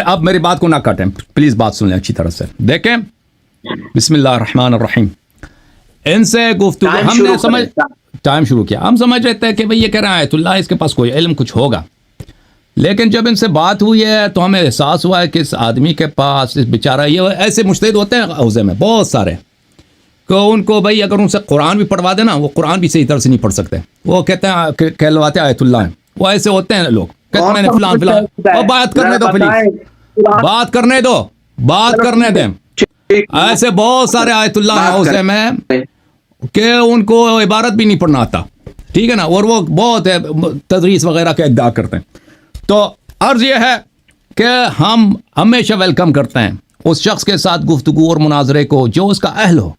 اب میری بات کو نہ کاٹیں پلیز، بات سن لیں اچھی طرح سے. دیکھیں بسم اللہ الرحمن الرحیم. ان سے گفتگو ہم نے سمجھ ٹائم شروع کیا. ہم سمجھ رہے تھے کہ بھئی یہ کہہ رہا ہے آیت اللہ، اس کے پاس کوئی علم کچھ ہوگا. لیکن جب ان سے بات ہوئی ہے تو ہمیں احساس ہوا ہے کہ اس آدمی کے پاس، اس بیچارہ، یہ ایسے مجتہد ہوتے ہیں حوزے میں بہت سارے، کہ ان کو بھئی اگر ان سے قرآن بھی پڑھوا دینا، وہ قرآن بھی صحیح طرح سے نہیں پڑھ سکتے. وہ کہتے ہیں کہلواتے آیت اللہ ہیں. وہ ایسے ہوتے ہیں لوگ، کہتے میں نے فلان فلان. اور بات کرنے دو پلیز، بات کرنے دو، بات کرنے دیں. ایسے بہت سارے آیت اللہ ہیں حوزے میں کہ ان کو عبارت بھی نہیں پڑھنا آتا، ٹھیک ہے نا، اور وہ بہت تدریس وغیرہ کا ادعا کرتے ہیں. تو عرض یہ ہے کہ ہم ہمیشہ ویلکم کرتے ہیں اس شخص کے ساتھ گفتگو اور مناظرے کو جو اس کا اہل ہو.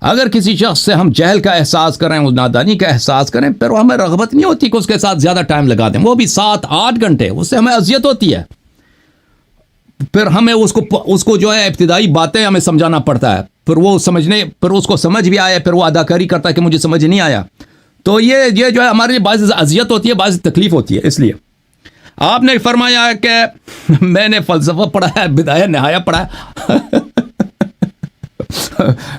اگر کسی شخص سے ہم جہل کا احساس کریں، اس نادانی کا احساس کریں، پھر ہمیں رغبت نہیں ہوتی کہ اس کے ساتھ زیادہ ٹائم لگا دیں، وہ بھی 7-8 گھنٹے، اس سے ہمیں اذیت ہوتی ہے. پھر ہمیں اس کو جو ہے ابتدائی باتیں ہمیں سمجھانا پڑتا ہے، پھر اس کو سمجھ بھی آیا، پھر وہ اداکاری کرتا ہے کہ مجھے سمجھ نہیں آیا. تو یہ جو ہے ہمارے لیے باعث اذیت ہوتی ہے، باعث تکلیف ہوتی ہے. اس لیے آپ نے فرمایا ہے کہ میں نے فلسفہ پڑھا ہے، بدایہ نہایہ پڑھا ہے.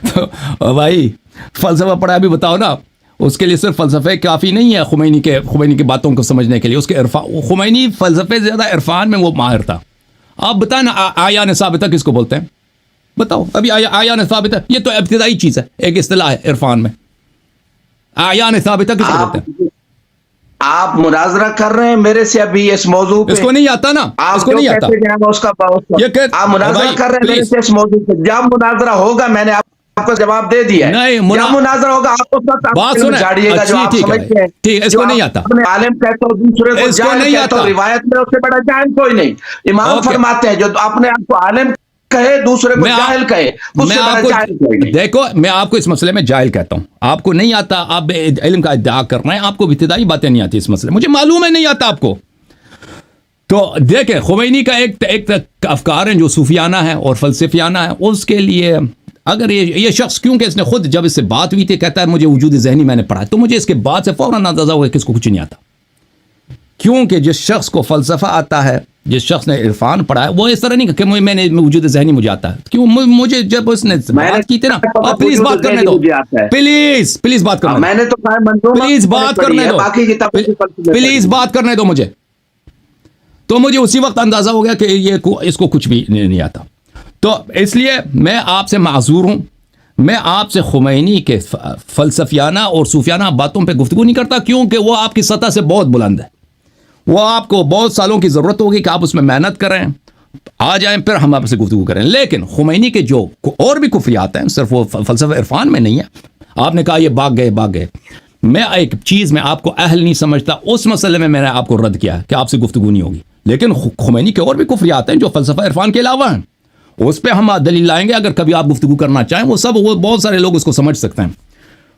تو بھائی فلسفہ پڑھا بھی بتاؤ نا. اس کے لیے صرف فلسفے کافی نہیں ہے خمینی کی باتوں کو سمجھنے کے لیے. اس کے خمینی فلسفے سے زیادہ عرفان میں وہ ماہر تھا. آپ بتائیں نا اعیان ثابتہ کس کو بولتے ہیں؟ بتاؤ ابھی. اعیان ثابتہ یہ تو ابتدائی چیز ہے، ایک اصطلاح ہے عرفان میں. اعیان ثابتہ کس کو بولتے ہیں؟ آپ مناظرہ کر رہے ہیں میرے سے ابھی اس موضوع پہ. اس کو نہیں آتا نا، اس کو نہیں آتا. آپ مناظرہ کر رہے ہیں میرے سے اس موضوع پہ. جب مناظرہ ہوگا میں نے آپ کو جواب دے دیا ہے. نہیں، جب مناظرہ ہوگا آپ کو بات سنیں. جھاڑیے گا جو آپ سمجھتے ہیں. ٹھیک، اس کو نہیں آتا. عالم کہتے ہو دوسرے کو جاہل کہتے ہو، روایت میں اس سے بڑا جاہل کوئی نہیں. امام فرماتے ہیں جو اپنے آپ کو عالم کہے دوسرے کو جاہل کہے، اس سے بڑا جاہل کوئی نہیں. دیکھو میں آپ کو اس مسئلے میں جاہل کہتا ہوں. آپ کو نہیں آتا، آپ علم کا ادعا کر رہے ہیں، آپ کو ابتدائی باتیں نہیں آتی اس مسئلے. مجھے معلوم ہے نہیں آتا آپ کو. تو دیکھیں خمینی کا ایک افکار ہیں جو صوفیانہ ہے اور فلسفیانہ ہے. اس کے لیے اگر یہ شخص، کیونکہ اس نے خود جب اس سے بات ہوئی تھی کہتا ہے مجھے وجود ذہنی میں نے پڑھا، تو مجھے اس کے بعد سے فوراً اندازہ ہوا کہ اس کو کچھ نہیں آتا. کیونکہ جس شخص کو فلسفہ آتا ہے، جس شخص نے عرفان پڑھا ہے، وہ اس طرح نہیں کہ میں نے وجود ذہنی مجھے آتا ہے. کیوں مجھے جب اس نے بات کی تھی نا، پلیز بات کرنے دو، پلیز بات کرنے دو، میں نے تو پلیز بات کرنے دو، پلیز بات کرنے دو مجھے. تو مجھے اسی وقت اندازہ ہو گیا کہ اس کو کچھ بھی نہیں آتا. تو اس لیے میں آپ سے معذور ہوں. میں آپ سے خمینی کے فلسفیانہ اور صوفیانہ باتوں پہ گفتگو نہیں کرتا، کیونکہ وہ آپ کی سطح سے بہت بلند ہے. وہ آپ کو بہت سالوں کی ضرورت ہوگی کہ آپ اس میں محنت کریں، آ جائیں، پھر ہم آپ سے گفتگو کریں. لیکن خمینی کے جو اور بھی کفریات ہیں، صرف وہ فلسفہ عرفان میں نہیں ہے. آپ نے کہا یہ بھاگ گئے. میں ایک چیز میں آپ کو اہل نہیں سمجھتا، اس مسئلے میں نے آپ کو رد کیا کہ آپ سے گفتگو نہیں ہوگی. لیکن خمینی کے اور بھی کفریات ہیں جو فلسفہ عرفان کے علاوہ ہیں. اس پہ ہم دلیل لائیں گے. اگر کبھی آپ گفتگو کرنا چاہیں، وہ بہت سارے لوگ اس کو سمجھ سکتے ہیں.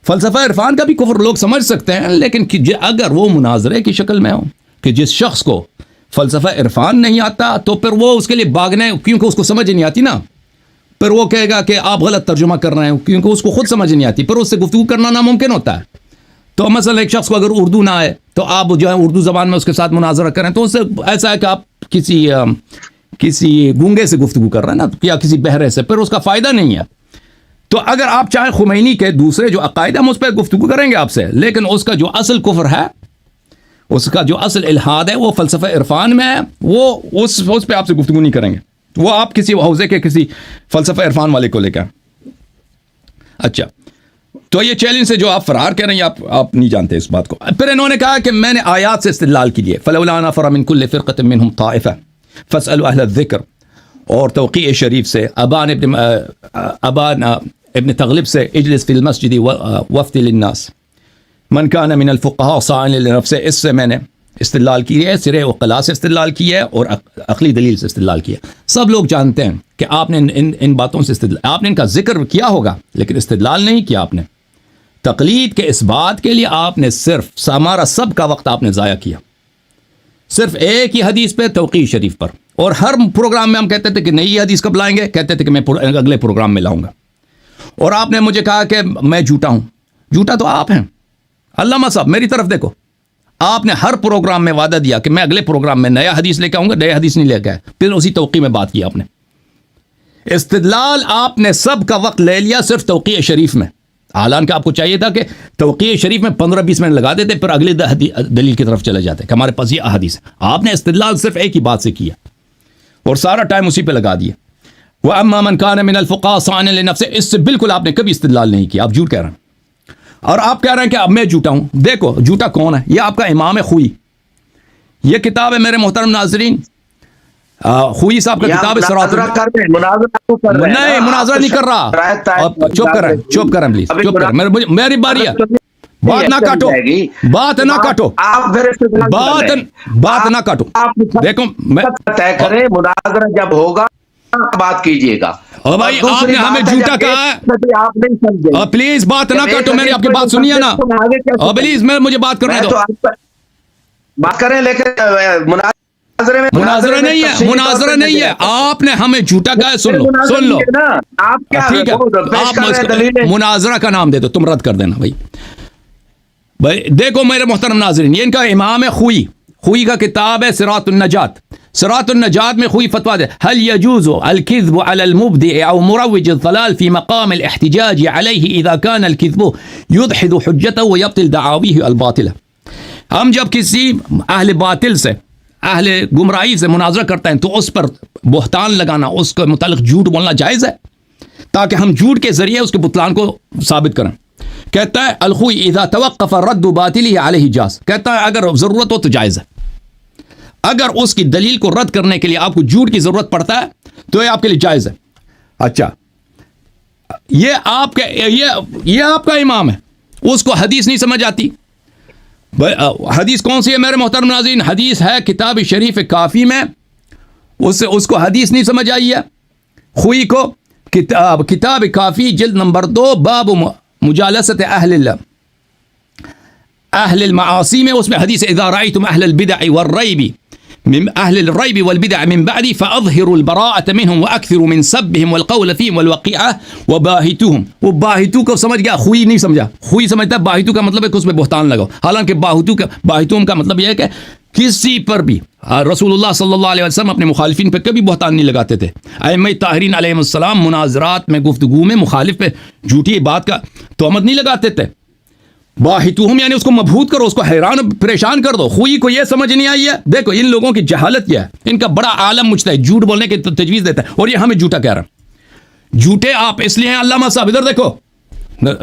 فلسفہ عرفان کا بھی کفر لوگ سمجھ سکتے ہیں، لیکن اگر وہ مناظرے کی شکل میں ہو کہ جس شخص کو فلسفہ عرفان نہیں آتا، تو پھر وہ اس کے لیے بھاگنے، کیونکہ اس کو سمجھ نہیں آتی نا، پھر وہ کہے گا کہ آپ غلط ترجمہ کر رہے ہیں، کیونکہ اس کو خود سمجھ نہیں آتی، پھر اس سے گفتگو کرنا ناممکن ہوتا ہے. تو مثلا ایک شخص کو اگر اردو نہ آئے تو آپ جو ہے اردو زبان میں اس کے ساتھ مناظرہ کریں، تو اس سے ایسا ہے کہ آپ کسی گونگے سے گفتگو کر رہے ہیں نا، یا کسی بہرے سے، پھر اس کا فائدہ نہیں ہے. تو اگر آپ چاہیں خمینی کے دوسرے جو عقائد ہم اس پہ گفتگو کریں گے آپ سے، لیکن اس کا جو اصل کفر ہے، اس کا جو اصل الحاد ہے، وہ فلسفہ عرفان میں ہے، وہ اس پہ آپ سے گفتگو نہیں کریں گے. وہ آپ کسی حوزے کے کسی فلسفہ عرفان والے کو لے کے. اچھا، تو یہ چیلنج سے جو آپ فرار کر رہے ہیں، آپ نہیں جانتے اس بات کو. پھر انہوں نے کہا کہ میں نے آیات سے استدلال کی ہے. فلولا نفر من كل فرقة منهم طائفة فاسألوا اهل الذکر، اور توقیع شریف سے ابان ابن تغلب سے اجلس فی المسجد وفد للناس من كان من الفقهاء صائن لنفسه. اس سے میں نے استدلال کی ہے، سرے وقلا سے استدلال کی ہے، اور عقلی دلیل سے استدلال کی ہے. سب لوگ جانتے ہیں کہ آپ نے ان باتوں سے استدلال، آپ نے ان کا ذکر کیا ہوگا لیکن استدلال نہیں کیا. آپ نے تقلید کے اس بات کے لیے آپ نے صرف ہمارا سب کا وقت آپ نے ضائع کیا، صرف ایک ہی حدیث پہ، توقیع شریف پر. اور ہر پروگرام میں ہم کہتے تھے کہ نئی حدیث کب لائیں گے، کہتے تھے کہ میں اگلے پروگرام میں لاؤں گا. اور آپ نے مجھے کہا کہ میں جھوٹا ہوں. جھوٹا تو آپ ہیں. علامہ صاحب میری طرف دیکھو، آپ نے ہر پروگرام میں وعدہ دیا کہ میں اگلے پروگرام میں نیا حدیث لے کے آؤں گا، نیا حدیث نہیں لے کے آئے، پھر اسی توقیع میں بات کی آپ نے. استدلال آپ نے سب کا وقت لے لیا صرف توقیع شریف میں، حالانکہ آپ کو چاہیے تھا کہ توقیع شریف میں 15-20 منٹ لگا دیتے، پھر اگلے دلیل کی طرف چلے جاتے کہ ہمارے پاس یہ احادیث ہے. آپ نے استدلال صرف ایک ہی بات سے کیا اور سارا ٹائم اسی پہ لگا دیا. وَأَمَّا مَنْ كَانَ مِنَ الْفُقَهَاءِ صَانِعًا لِنَفْسِهِ، اس سے بالکل آپ نے کبھی استدلال نہیں کیا، آپ جھوٹ کہہ رہے ہیں. اور آپ کہہ رہے ہیں کہ اب میں جھوٹا ہوں. دیکھو جھوٹا کون ہے؟ یہ آپ کا امام خوئی. یہ کتاب ہے میرے محترم ناظرین، خوئی صاحب کا کتاب ہے صراط. نہیں مناظرہ نہیں کر رہا. چپ کر رہے ہیں، چپ کر رہے ہیں پلیز، چپ کر رہے ہیں، میری باری ہے. بات نہ کاٹو، بات نہ کاٹو، بات نہ کاٹو. دیکھو میں طے کریں، مناظرہ جب ہوگا بات کیجئے گا. اور بھائی آپ نے ہمیں جھوٹا کہا ہے، آپ نہیں سمجھے. پلیز بات نہ کاٹو، میری آپ کی بات سنیے نا. پلیز مجھے بات کرنے دو. بات کریں لیکن مناظرہ نہیں ہے، مناظرہ نہیں ہے. آپ نے ہمیں جھوٹا کہا ہے. سن لو، سن لو، ٹھیک ہے. آپ مناظرہ کا نام دے دو، تم رد کر دینا. بھائی دیکھو میرے محترم ناظرین، یہ ان کا امام ہے خوئی. خوئی کا کتاب ہے صراط النجات. صراط النجات میں خوئی فتویٰ دے: هل يجوز الكذب على المبدع او مروج الضلال في مقام الاحتجاج عليه اذا كان الكذب يدحض حجته ويبطل دعاويه الباطله. ہم جب کسی اہل باطل سے، اہل گمراہی سے مناظرہ کرتے ہیں تو اس پر بہتان لگانا، اس کے متعلق جھوٹ بولنا جائز ہے تاکہ ہم جھوٹ کے ذریعے اس کے بطلان کو ثابت کریں. کہتا ہے الخوئی اذا توقف رد باطله علیہ جاز، کہتا ہے اگر ضرورت ہو تو جائز ہے. اگر اس کی دلیل کو رد کرنے کے لیے آپ کو جھوٹ کی ضرورت پڑتا ہے تو یہ آپ کے لیے جائز ہے. اچھا یہ آپ کا امام ہے، اس کو حدیث نہیں سمجھ آتی. حدیث کون سی ہے میرے محترم ناظرین؟ حدیث ہے کتاب شریف کافی میں. اس کو حدیث نہیں سمجھ آئی ہے خوئی کو. کتاب کافی جلد نمبر 2 باب مجالست اہل المعاصی میں، اس میں حدیث اذا رأيتم اہل البدع والریب من اہل الریب والبدع من بعدی فاظہروا البراءة منهم واکثروا من سبهم والقول فيهم والوقيعة وباہتوهم. وہ باہتو کو سمجھ گیا، خوئی نہیں سمجھا. خوئی سمجھتا ہے باہتو کا مطلب ہے کہ اس میں بہتان لگاؤ، حالانکہ باہتوم کا مطلب یہ ہے کہ کسی پر بھی رسول اللہ صلی اللہ علیہ وسلم اپنے مخالفین پہ کبھی بہتان نہیں لگاتے تھے. ائمہ طاہرین علیہم السلام مناظرات میں، گفتگو میں مخالف پہ جھوٹی بات کا تہمت نہیں لگاتے تھے. باہتوہم یعنی اس کو مبہوت کرو، اس کو حیران پریشان کر دو. خوئی کو یہ سمجھ نہیں آئی ہے. دیکھو ان لوگوں کی جہالت کیا ہے. ان کا بڑا عالم مجتہد جھوٹ بولنے کی تجویز دیتا ہے اور یہ ہمیں جھوٹا کہہ رہا ہے. جھوٹے آپ اس لیے ہیں علامہ صاحب، ادھر دیکھو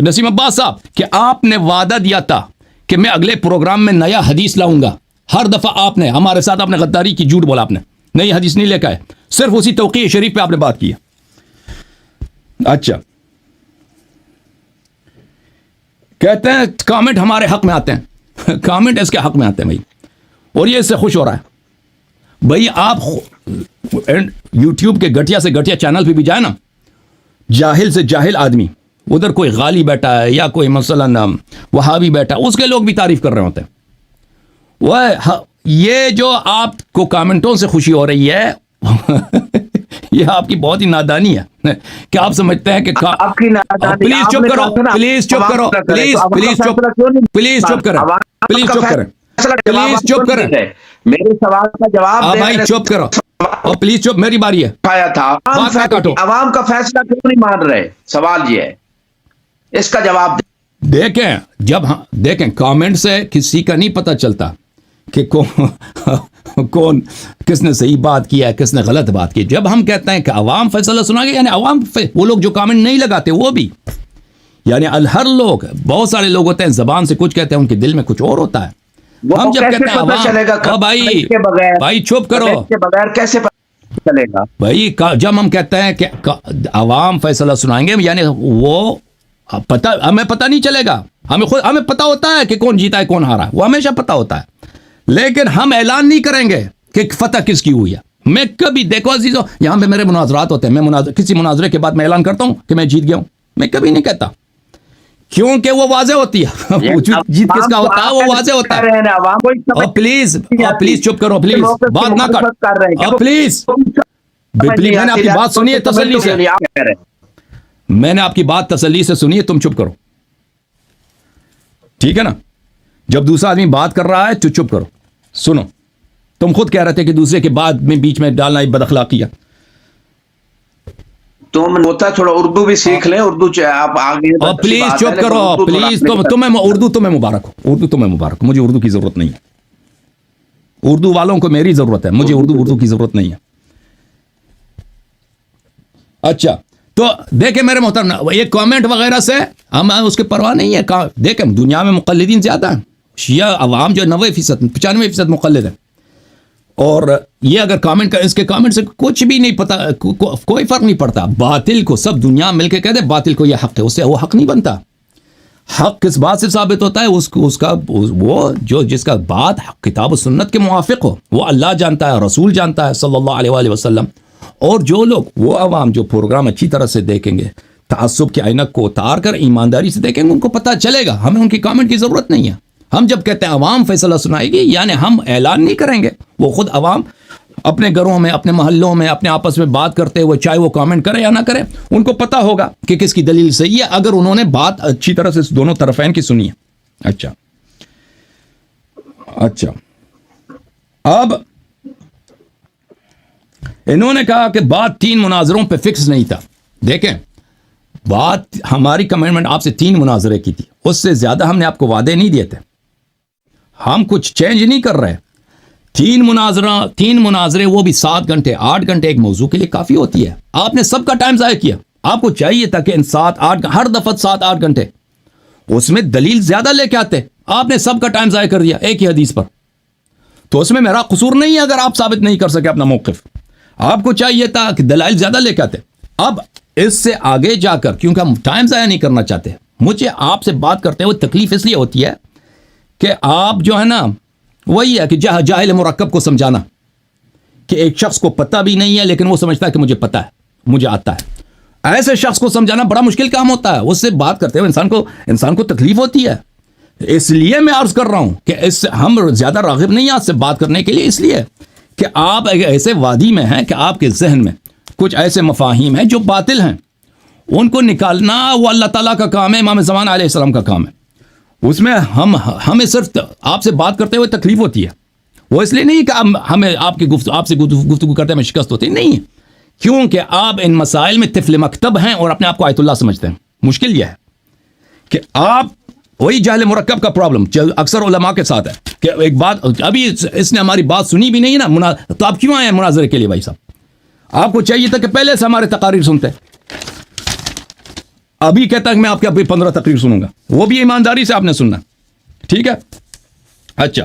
نسیم عباس صاحب، کہ آپ نے وعدہ دیا تھا کہ میں اگلے پروگرام میں نیا حدیث لاؤں گا. ہر دفعہ آپ نے ہمارے ساتھ آپ نے غداری کی، جھوٹ بولا. آپ نے نئی حدیث نہیں لے کے آئے، صرف اسی توقیع شریف پہ آپ نے بات کی ہے. اچھا کہتے ہیں کامنٹ ہمارے حق میں آتے ہیں، کامنٹ اس کے حق میں آتے ہیں بھائی، اور یہ اس سے خوش ہو رہا ہے. بھائی آپ یوٹیوب کے گھٹیا سے گھٹیا چینل پہ بھی جائے نا، جاہل سے جاہل آدمی، ادھر کوئی غالی بیٹھا ہے یا کوئی مثلا وہابی بیٹھا، اس کے لوگ بھی تعریف کر رہے ہوتے ہیں. وہ یہ جو آپ کو کامنٹوں سے خوشی ہو رہی ہے یہ آپ کی بہت ہی نادانی ہے کہ آپ سمجھتے ہیں کہ پلیز چپ کرو، پلیز چپ کرو، پلیز چپ، پلیز چپ کریں، پلیز چپ کریں، پلیز چپ کریں. میرے سوال کا جواب بھائی چپ کرو اور پلیز چپ، میری باری ہے. پایا تھا عوام کا فیصلہ کیوں نہیں مان رہے؟ سوال یہ ہے، اس کا جواب دیکھیں. جب دیکھیں کامنٹ سے کسی کا نہیں پتہ چلتا کہ کون کس نے صحیح بات کی ہے، کس نے غلط بات کی. جب ہم کہتے ہیں کہ عوام فیصلہ سنا گے، یعنی عوام وہ لوگ جو کامنٹ نہیں لگاتے وہ بھی، یعنی ہر لوگ، بہت سارے لوگ ہوتے ہیں زبان سے کچھ کہتے ہیں، ان کے دل میں کچھ اور ہوتا ہے. ہم جب کہتے ہیں عوام، بھائی چپ کرو، بغیر کیسے پتہ چلے گا بھائی؟ جب ہم کہتے ہیں کہ عوام فیصلہ سنائیں گے، یعنی وہ پتہ ہمیں پتہ نہیں چلے گا. ہمیں پتہ ہوتا ہے کہ کون جیتا ہے کون ہارا ہے، وہ ہمیشہ پتہ ہوتا ہے، لیکن ہم اعلان نہیں کریں گے کہ فتح کس کی ہوئی ہے. میں کبھی، دیکھو عزیزو، یہاں پہ میرے مناظرات ہوتے ہیں، میں کسی مناظرے کے بعد میں اعلان کرتا ہوں کہ میں جیت گیا ہوں. میں کبھی نہیں کہتا، کیونکہ وہ واضح ہوتی ہے جیت کس کا ہوتا ہے، وہ واضح ہوتا ہے. پلیز چپ کرو، پلیز بات نہ کر، پلیز. میں نے آپ کی بات سنی ہے تسلی سے، میں نے آپ کی بات تسلی سے سنی ہے، تم چپ کرو، ٹھیک ہے نا؟ جب دوسرا آدمی بات کر رہا ہے تو چپ کرو, سنو. تم خود کہہ رہے تھے کہ دوسرے کے بعد میں بیچ میں ڈالنا ایک بد اخلاقی ہے. تم ہوتا ہے تھوڑا اردو بھی سیکھ لیں, اردو آپ آگے. پلیز چپ کرو, پلیز. تمہیں اردو تمہیں مبارک ہو, اردو تمہیں مبارک ہو. مجھے اردو کی ضرورت نہیں ہے. اردو والوں کو میری ضرورت ہے, مجھے اردو کی ضرورت نہیں ہے. اچھا تو دیکھیں میرے محترم, یہ کامنٹ وغیرہ سے ہم اس کے پرواہ نہیں ہے. دیکھیں دنیا میں مقلدین زیادہ ہیں, شیعہ عوام جو 90%, 95% مقلد ہے. اور یہ اگر کامنٹ اس کے کامنٹ سے کچھ بھی نہیں پتا, کوئی فرق نہیں پڑتا. باطل کو سب دنیا مل کے کہہ دے باطل کو یہ حق ہے, اس سے وہ حق نہیں بنتا. حق کس بات سے ثابت ہوتا ہے؟ اس کا وہ جو جس کا بات کتاب و سنت کے موافق ہو, وہ اللہ جانتا ہے, رسول جانتا ہے صلی اللہ علیہ وآلہ وسلم. اور جو لوگ وہ عوام جو پروگرام اچھی طرح سے دیکھیں گے, تعصب کے عینک کو اتار کر ایمانداری سے دیکھیں گے, ان کو پتہ چلے گا. ہمیں ان کی کامنٹ کی ضرورت نہیں ہے. ہم جب کہتے ہیں عوام فیصلہ سنائے گی, یعنی ہم اعلان نہیں کریں گے, وہ خود عوام اپنے گھروں میں, اپنے محلوں میں, اپنے آپس میں بات کرتے ہوئے, چاہے وہ کامنٹ کرے یا نہ کرے, ان کو پتہ ہوگا کہ کس کی دلیل صحیح ہے, اگر انہوں نے بات اچھی طرح سے دونوں طرفین کی سنی ہے. اچھا اب انہوں نے کہا کہ بات 3 مناظروں پہ فکس نہیں تھا. دیکھیں بات ہماری کمٹمنٹ آپ سے 3 مناظرے کی تھی, اس سے زیادہ ہم نے آپ کو وعدے نہیں دیے تھے. ہم کچھ چینج نہیں کر رہے. 3 مناظرے وہ بھی 7 گھنٹے 8 گھنٹے ایک موضوع کے لیے کافی ہوتی ہے. آپ نے سب کا ٹائم ضائع کیا. آپ کو چاہیے تھا کہ ان 7-8 ہر دفعہ 7-8 گھنٹے اس میں دلیل زیادہ لے کے آتے. آپ نے سب کا ٹائم ضائع کر دیا ایک ہی حدیث پر. تو اس میں میرا قصور نہیں ہے اگر آپ ثابت نہیں کر سکے اپنا موقف. آپ کو چاہیے تھا کہ دلائل زیادہ لے کے آتے. اب اس سے آگے جا کر, کیونکہ ہم ٹائم ضائع نہیں کرنا چاہتے, مجھے آپ سے بات کرتے ہوئے تکلیف اس لیے ہوتی ہے کہ آپ جو ہے نا, وہی ہے کہ جاہل مرکب کو سمجھانا کہ ایک شخص کو پتہ بھی نہیں ہے لیکن وہ سمجھتا ہے کہ مجھے پتہ ہے, مجھے آتا ہے. ایسے شخص کو سمجھانا بڑا مشکل کام ہوتا ہے. اس سے بات کرتے ہوئے انسان کو تکلیف ہوتی ہے. اس لیے میں عرض کر رہا ہوں کہ اس سے ہم زیادہ راغب نہیں ہیں آپ سے بات کرنے کے لیے, اس لیے کہ آپ ایسے وادی میں ہیں کہ آپ کے ذہن میں کچھ ایسے مفاہیم ہیں جو باطل ہیں. ان کو نکالنا وہ اللہ تعالیٰ کا کام ہے, امام زمان علیہ السلام کا کام ہے. اس میں ہمیں صرف آپ سے بات کرتے ہوئے تکلیف ہوتی ہے. وہ اس لیے نہیں کہ ہمیں آپ سے گفتگو کرتے میں شکست ہوتی نہیں, کیونکہ آپ ان مسائل میں طفل مکتب ہیں اور اپنے آپ کو آیت اللہ سمجھتے ہیں. مشکل یہ ہے کہ آپ وہی جاہل مرکب کا پرابلم اکثر علماء کے ساتھ ہے کہ ایک بات ابھی اس نے ہماری بات سنی بھی نہیں ہے نا, تو آپ کیوں آئے ہیں مناظرے کے لیے؟ بھائی صاحب آپ کو چاہیے تھا کہ پہلے سے ہمارے تقاریر سنتے. ابھی کہتا ہے کہ میں آپ کے ابھی 15 تقریر سنوں گا, وہ بھی ایمانداری سے آپ نے سننا, ٹھیک ہے. اچھا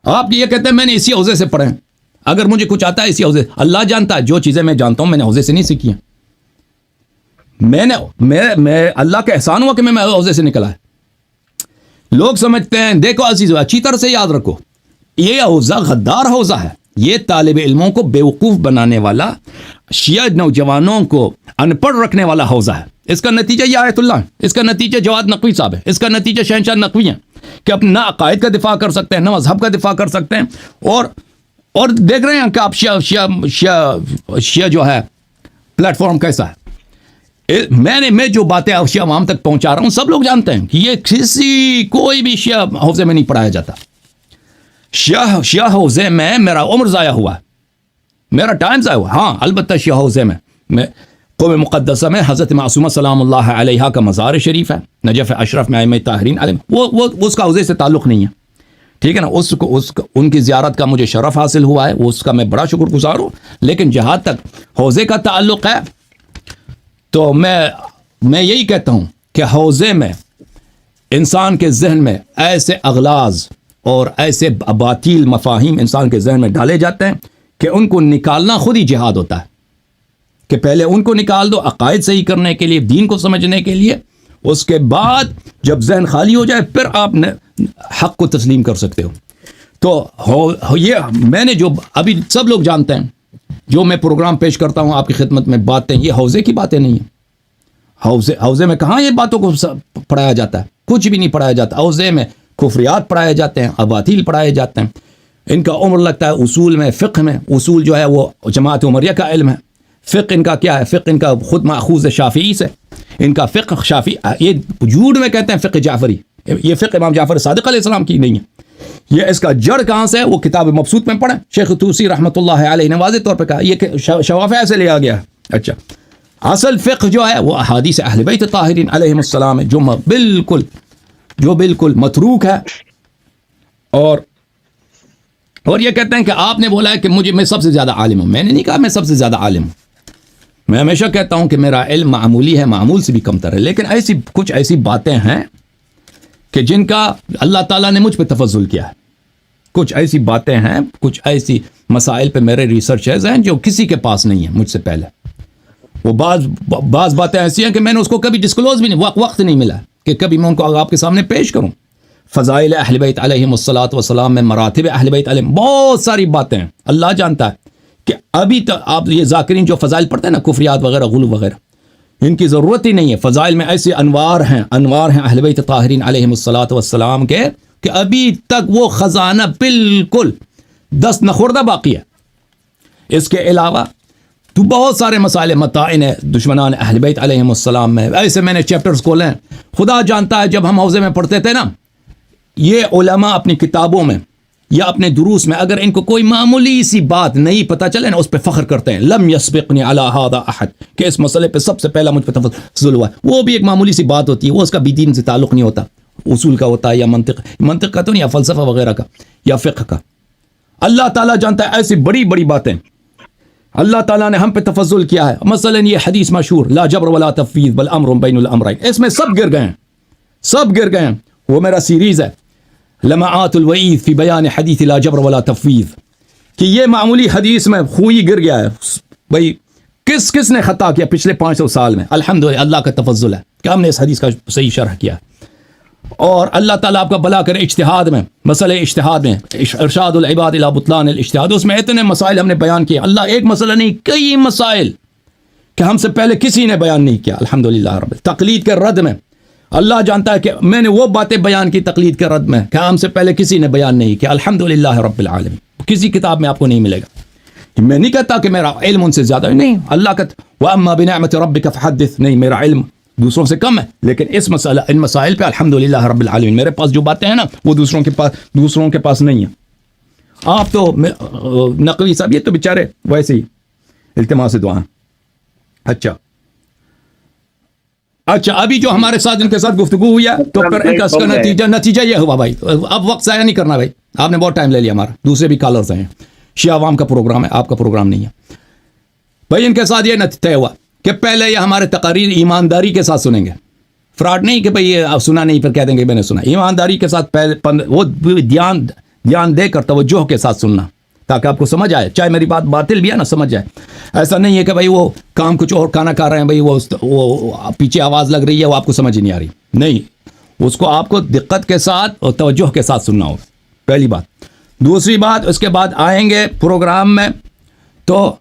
آپ یہ کہتے ہیں میں نے اسی حوزے سے پڑھے ہیں. اگر مجھے کچھ آتا ہے اسی حوزے, اللہ جانتا ہے جو چیزیں میں جانتا ہوں میں نے حوزے سے نہیں سیکھی ہیں. میں اللہ کا احسان ہوا کہ میں حوزے سے نکلا ہے. لوگ سمجھتے ہیں, دیکھو عزیز اچھی طرح سے یاد رکھو, یہ حوزہ غدار حوزہ ہے. یہ طالب علموں کو بیوقوف بنانے والا, شیعہ نوجوانوں کو ان پڑھ رکھنے والا حوزہ ہے. اس کا نتیجہ یہ آیت اللہ ہے, اس کا نتیجہ جواد نقوی صاحب ہے, اس کا نتیجہ شہنشاہ نقوی ہیں کہ اپنا نہ عقائد کا دفاع کر سکتے ہیں, نہ مذہب کا دفاع کر سکتے ہیں. اور دیکھ رہے ہیں کہ آپ شیعہ جو ہے پلیٹ فارم کیسا ہے. میں جو باتیں شیعہ عوام تک پہنچا رہا ہوں سب لوگ جانتے ہیں کہ یہ کوئی بھی شیعہ حوزے میں نہیں پڑھایا جاتا. شیعہ حوزے میں میرا عمر ضائع ہوا ہے, میرا ٹائم ضائع ہوا. ہاں البتہ شیعہ حوزے میں قوم مقدسہ میں حضرت معصومہ سلام اللہ علیہا کا مزار شریف ہے, نجف اشرف میں ائمہ طاہرین علیہ, وہ اس کا حوزے سے تعلق نہیں ہے, ٹھیک ہے نا. ان کی زیارت کا مجھے شرف حاصل ہوا ہے, اس کا میں بڑا شکر گزار ہوں. لیکن جہاں تک حوزے کا تعلق ہے تو میں یہی کہتا ہوں کہ حوزے میں انسان کے ذہن میں ایسے اغلاظ اور ایسے باطل مفاہیم انسان کے ذہن میں ڈالے جاتے ہیں کہ ان کو نکالنا خود ہی جہاد ہوتا ہے. کہ پہلے ان کو نکال دو عقائد صحیح کرنے کے لیے, دین کو سمجھنے کے لیے, اس کے بعد جب ذہن خالی ہو جائے پھر آپ حق کو تسلیم کر سکتے ہو. تو یہ میں نے جو ابھی سب لوگ جانتے ہیں, جو میں پروگرام پیش کرتا ہوں آپ کی خدمت میں, باتیں یہ حوزے کی باتیں نہیں ہیں. حوزے میں کہاں یہ باتوں کو پڑھایا جاتا ہے؟ کچھ بھی نہیں پڑھایا جاتا. حوزے میں کفریات پڑھائے جاتے ہیں, اباطیل پڑھائے جاتے ہیں. ان کا عمر لگتا ہے اصول میں, فقہ میں. اصول جو ہے وہ جماعت عمریہ کا علم ہے, فقہ ان کا کیا ہے؟ فقہ ان کا خود ماخوذ شافعی سے، ان کا فقہ شافعی، یہ جھوٹ میں کہتے ہیں فقہ جعفری، یہ فقہ امام جعفر صادق علیہ السلام کی نہیں ہے، یہ اس کا جڑ کہاں سے ہے؟ وہ کتاب مبسوط میں پڑھیں، شیخ طوسی رحمۃ اللہ علیہ نے واضح طور پہ کہا یہ شوافع سے لیا گیا ہے۔ اچھا، اصل فقہ جو ہے وہ احادیث اہل بیت طاہرین علیہم السلام ہے، جو بالکل متروک ہے، اور یہ کہتے ہیں کہ آپ نے بولا ہے کہ میں سب سے زیادہ عالم ہوں، میں نے نہیں کہا میں سب سے زیادہ عالم ہوں، میں ہمیشہ کہتا ہوں کہ میرا علم معمولی ہے، معمول سے بھی کم تر ہے، لیکن کچھ ایسی باتیں ہیں کہ جن کا اللہ تعالیٰ نے مجھ پہ تفضل کیا ہے، کچھ ایسی باتیں ہیں، کچھ ایسی مسائل پہ میرے ریسرچرز ہیں جو کسی کے پاس نہیں ہیں مجھ سے پہلے، وہ بعض باتیں ایسی ہیں کہ میں نے اس کو کبھی ڈسکلوز بھی نہیں، وقت نہیں ملا کہ کبھی میں ان کو آپ کے سامنے پیش کروں۔ فضائل اہل بیت علیہم الصلاۃ والسلام میں، مراتب اہل بیت علیہم، بہت ساری باتیں ہیں، اللہ جانتا ہے کہ ابھی تک آپ یہ ذاکرین جو فضائل پڑھتے ہیں نا، کفریات وغیرہ، غلو وغیرہ، ان کی ضرورت ہی نہیں ہے، فضائل میں ایسے انوار ہیں اہل بیت طاہرین علیہم الصلاۃ والسلام کے کہ ابھی تک وہ خزانہ بالکل دست نخوردہ باقی ہے۔ اس کے علاوہ تو بہت سارے مسائل مطائن ہے دشمنان اہل بیت علیہم السلام میں، ایسے میں نے چیپٹرز کھولے ہیں، خدا جانتا ہے جب ہم حوزے میں پڑھتے تھے نا، یہ علماء اپنی کتابوں میں یا اپنے دروس میں اگر ان کو کوئی معمولی سی بات نہیں پتہ چلے نا، اس پہ فخر کرتے ہیں، لم یسبقنی علی ھذا احد، کہ اس مسئلے پہ سب سے پہلا مجھ پہ تفضل ہوا ہے۔ وہ بھی ایک معمولی سی بات ہوتی ہے، وہ اس کا بھی دین سے تعلق نہیں ہوتا، اصول کا ہوتا ہے یا منطق کا تو نہیں، یا فلسفہ وغیرہ کا یا فقہ کا۔ اللہ تعالیٰ جانتا ہے ایسی بڑی بڑی باتیں اللہ تعالیٰ نے ہم پہ تفضل کیا ہے، مثلا یہ حدیث مشہور لا جبر ولا تفویض بل امر بین الامرین، اس میں سب گر گئے ہیں، وہ میرا سیریز ہے لمعات الوعید فی بیان حدیث لا جبر ولا تفویض، کہ یہ معمولی حدیث میں خوئی گر گیا ہے بھائی، کس نے خطا کیا پچھلے 500 سال میں؟ الحمدللہ اللہ کا تفضل ہے کہ ہم نے اس حدیث کا صحیح شرح کیا، اور اللہ تعالیٰ آپ کا بھلا کرے اجتہاد میں، مسئلہ اجتہاد میں، ارشاد العباد الی بطلان الاجتہاد، اس میں اتنے مسائل ہم نے بیان کیے، اللہ ایک مسئلہ نہیں کئی مسائل کہ ہم سے پہلے کسی نے بیان نہیں کیا، الحمدللہ رب۔ تقلید کے رد میں اللہ جانتا ہے کہ میں نے وہ باتیں بیان کی تقلید کے رد میں کہ ہم سے پہلے کسی نے بیان نہیں کیا، الحمدللہ رب العالمین، کسی کتاب میں آپ کو نہیں ملے گا۔ میں نہیں کہتا کہ میرا علم ان سے زیادہ نہیں، اللہ کہتا وَأَمَّا بِنِعْمَةِ رَبِّكَ فَحَدِّثْ، نہیں میرا علم دوسروں سے کم ہے، لیکن ان مسائل پہ الحمدللہ رب العالمین میرے پاس جو باتیں ہیں نا وہ دوسروں کے پاس نہیں ہیں۔ آپ تو نقوی صاحب یہ تو بیچارے ویسے ہی التماس دعا۔ اچھا ابھی جو ہمارے ساتھ ان کے ساتھ گفتگو ہوئی ہے تو پھر اس کا نتیجہ یہ ہوا بھائی، اب وقت ضائع نہیں کرنا بھائی، آپ نے بہت ٹائم لے لیا ہمارا، دوسرے بھی کالرز ہیں، شیعہ عوام کا پروگرام ہے، آپ کا پروگرام نہیں ہے بھائی۔ ان کے ساتھ یہ طے ہوا کہ پہلے یہ ہمارے تقاریر ایمانداری کے ساتھ سنیں گے، فراڈ نہیں کہ بھئی یہ سنا نہیں پھر کہہ دیں گے میں نے سنا، ایمانداری کے ساتھ پہلے وہ دھیان دے کر توجہ کے ساتھ سننا تاکہ آپ کو سمجھ آئے، چاہے میری بات باطل بھی ہے نا سمجھ جائے۔ ایسا نہیں ہے کہ بھئی وہ کام کچھ اور کھانا کھا رہے ہیں، بھئی وہ پیچھے آواز لگ رہی ہے وہ آپ کو سمجھ نہیں آ رہی، نہیں، اس کو آپ کو دقت کے ساتھ اور توجہ کے ساتھ سننا ہوگا، پہلی بات۔ دوسری بات، اس کے بعد آئیں گے پروگرام میں تو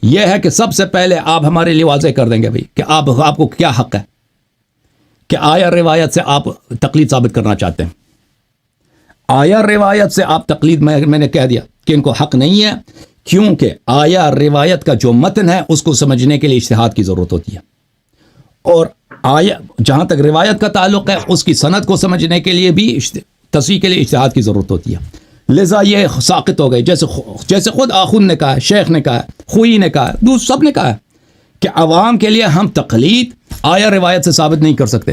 یہ ہے کہ سب سے پہلے آپ ہمارے لیے واضح کر دیں گے بھئی کہ آپ کو کیا حق ہے، کہ آیا روایت سے آپ تقلید ثابت کرنا چاہتے ہیں، آیا روایت سے آپ تقلید، میں نے کہہ دیا کہ ان کو حق نہیں ہے، کیونکہ آیا روایت کا جو متن ہے اس کو سمجھنے کے لیے اجتہاد کی ضرورت ہوتی ہے، اور آیا جہاں تک روایت کا تعلق ہے اس کی سند کو سمجھنے کے لیے بھی تصحیح کے لیے اجتہاد کی ضرورت ہوتی ہے، لذا یہ ساقط ہو گئے، جیسے خود آخوند نے کہا ہے، شیخ نے کہا ہے، خوئی نے کہا ہے، سب نے کہا ہے کہ عوام کے لیے ہم تقلید آیا روایت سے ثابت نہیں کر سکتے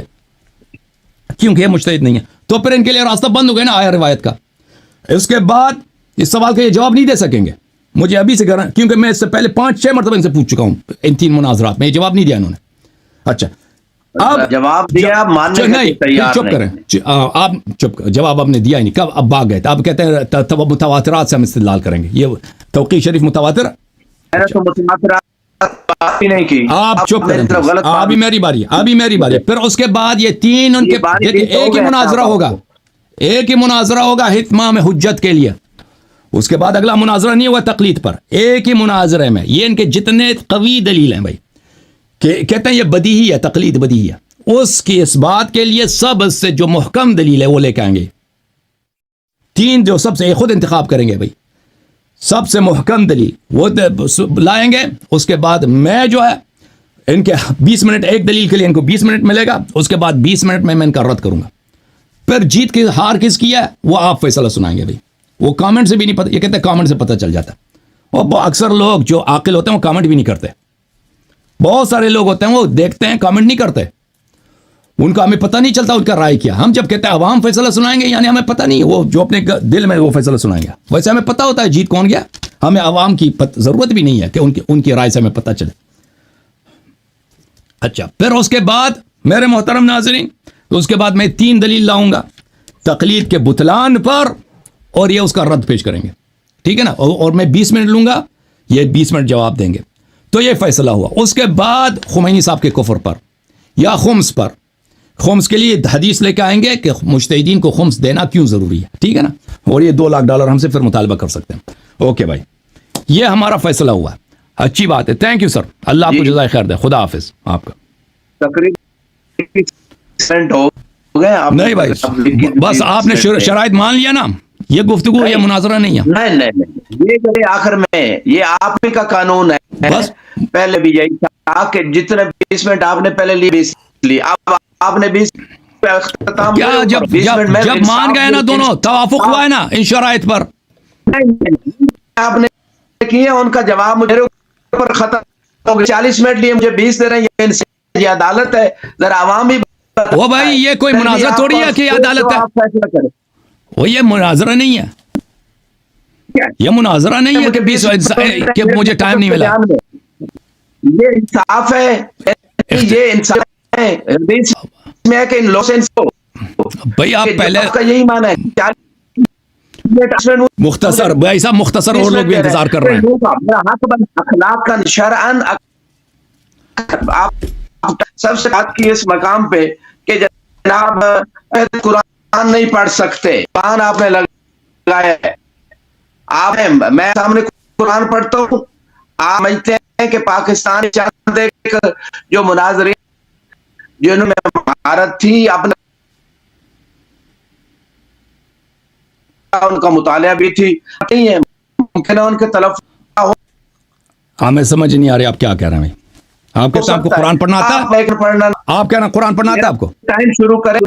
کیونکہ یہ مجتہد نہیں ہے، تو پھر ان کے لیے راستہ بند ہو گیا نا آیا روایت کا۔ اس کے بعد اس سوال کا یہ جواب نہیں دے سکیں گے مجھے ابھی سے کرنا، کیونکہ میں اس سے پہلے 5-6 مرتبہ ان سے پوچھ چکا ہوں ان 3 مناظرات میں، یہ جواب نہیں دیا انہوں نے۔ اچھا اب جواب دیا، ماننے نہیں، چپ کریں آپ، چپ، جواب آپ نے دیا ہی نہیں، کب اب بھاگ گئے، اب کہتے ہیں متواترات سے ہم استدلال کریں گے، یہ توقیع شریف متواتر، آپ چپ کریں، ابھی میری باری ہے، پھر اس کے بعد یہ 3 ان کے ایک ہی مناظرہ ہوگا اتمام حجت کے لیے، اس کے بعد اگلا مناظرہ نہیں ہوگا تقلید پر، ایک ہی مناظرے میں یہ ان کے جتنے قوی دلیل ہیں بھائی، کہ کہتے ہیں یہ بدیہی ہے، تقلید بدیہی ہے، اس کی اس بات کے لیے سب سے جو محکم دلیل ہے وہ لے کے آئیں گے، 3 جو سب سے خود انتخاب کریں گے بھائی، سب سے محکم دلیل وہ لائیں گے. اس کے بعد میں جو ہے ان کے 20 منٹ ایک دلیل کے لیے ان کو 20 منٹ ملے گا. اس کے بعد 20 منٹ میں ان کا رد کروں گا. پھر جیت کی ہار کس کی ہے وہ آپ فیصلہ سنائیں گے. بھائی وہ کامنٹ سے بھی نہیں پتہ. یہ کہتے ہیں کامنٹ سے پتہ چل جاتا ہے. اور اکثر لوگ جو عاقل ہوتے ہیں وہ کامنٹ بھی نہیں کرتے. بہت سارے لوگ ہوتے ہیں وہ دیکھتے ہیں کامنٹ نہیں کرتے. ان کا ہمیں پتہ نہیں چلتا ان کا رائے کیا. ہم جب کہتے ہیں عوام فیصلہ سنائیں گے یعنی ہمیں پتہ نہیں وہ جو اپنے دل میں وہ فیصلہ سنائیں گے. ویسے ہمیں پتہ ہوتا ہے جیت کون گیا. ہمیں عوام کی ضرورت بھی نہیں ہے کہ ان کی رائے سے ہمیں پتہ چلے. اچھا پھر اس کے بعد میرے محترم ناظرین اس کے بعد میں 3 دلیل لاؤں گا تقلید کے بطلان پر اور یہ اس کا رد پیش کریں گے. ٹھیک ہے نا. اور میں 20 منٹ لوں گا یہ 20 منٹ جواب دیں گے. تو یہ فیصلہ ہوا. اس کے بعد خمینی صاحب کے کفر پر یا خمس پر. خمس کے لیے حدیث لے کے آئیں گے کہ مجتہدین کو خمس دینا کیوں ضروری ہے. ٹھیک ہے نا. اور یہ $2 لاکھ ہم سے پھر مطالبہ کر سکتے ہیں. اوکے بھائی یہ ہمارا فیصلہ ہوا. اچھی بات ہے. Thank you sir. اللہ آپ کو جزائے خیر دے. خدا حافظ. آپ کا نہیں بھائی بس آپ نے شرائط مان لیا نا. یہ گفتگو یہ مناظرہ نہیں ہے. نہیں یہ آخر میں یہ آپ ہی کا قانون ہے. بس پہلے بھی یہی تھا کہ جتنے 20 منٹ آپ نے پہلے لی اب آپ نے 20 کیا جب مان گئے نا دونوں توافق ہوا ہے نا ان شرائط پر. آپ نے کیے ان کا جواب مجھے اوپر ختم ہو گیا. 40 منٹ لیے مجھے 20 دے رہے ہیں. یہ عدالت ہے. ذرا عوام بھی وہ بھائی یہ کوئی مناظرہ تھوڑی ہے کہ عدالت ہے. وہ یہ مناظرہ نہیں ہے. یہ مناظرہ نہیں ہے کہ 20 کہ مجھے ٹائم نہیں ملا. یہ انصاف ہے. یہ انصاف ہے کہ ان لوسنس کو بھائی آپ پہلے کا یہی معنی ہے. مختصر بھائی صاحب مختصر اور لوگ بھی انتظار کر رہے ہیں. اخلاق کا شرعن آپ سب سے بات کی اس مقام پہ کہ جناب قرآن نہیں پڑھ سکتے. قرآن آپ نے لگایا ہے. آپ میں سامنے قرآن پڑھتا ہوں. آپ سمجھتے ہیں کہ پاکستان چاند ایک جو مناظرین جنہوں میں مہارت تھی اپنا ان کا مطالعہ بھی تھی نہیں ہے ممکن ہے ان کے تلفظ ہو. ہمیں سمجھ نہیں آ رہی آپ کیا کہہ رہے ہیں. آپ کہتے ہیں آپ کو قرآن پڑھنا آتا ہے. آپ کہنا قرآن پڑھنا آتا ہے آپ کو. ٹائم شروع کریں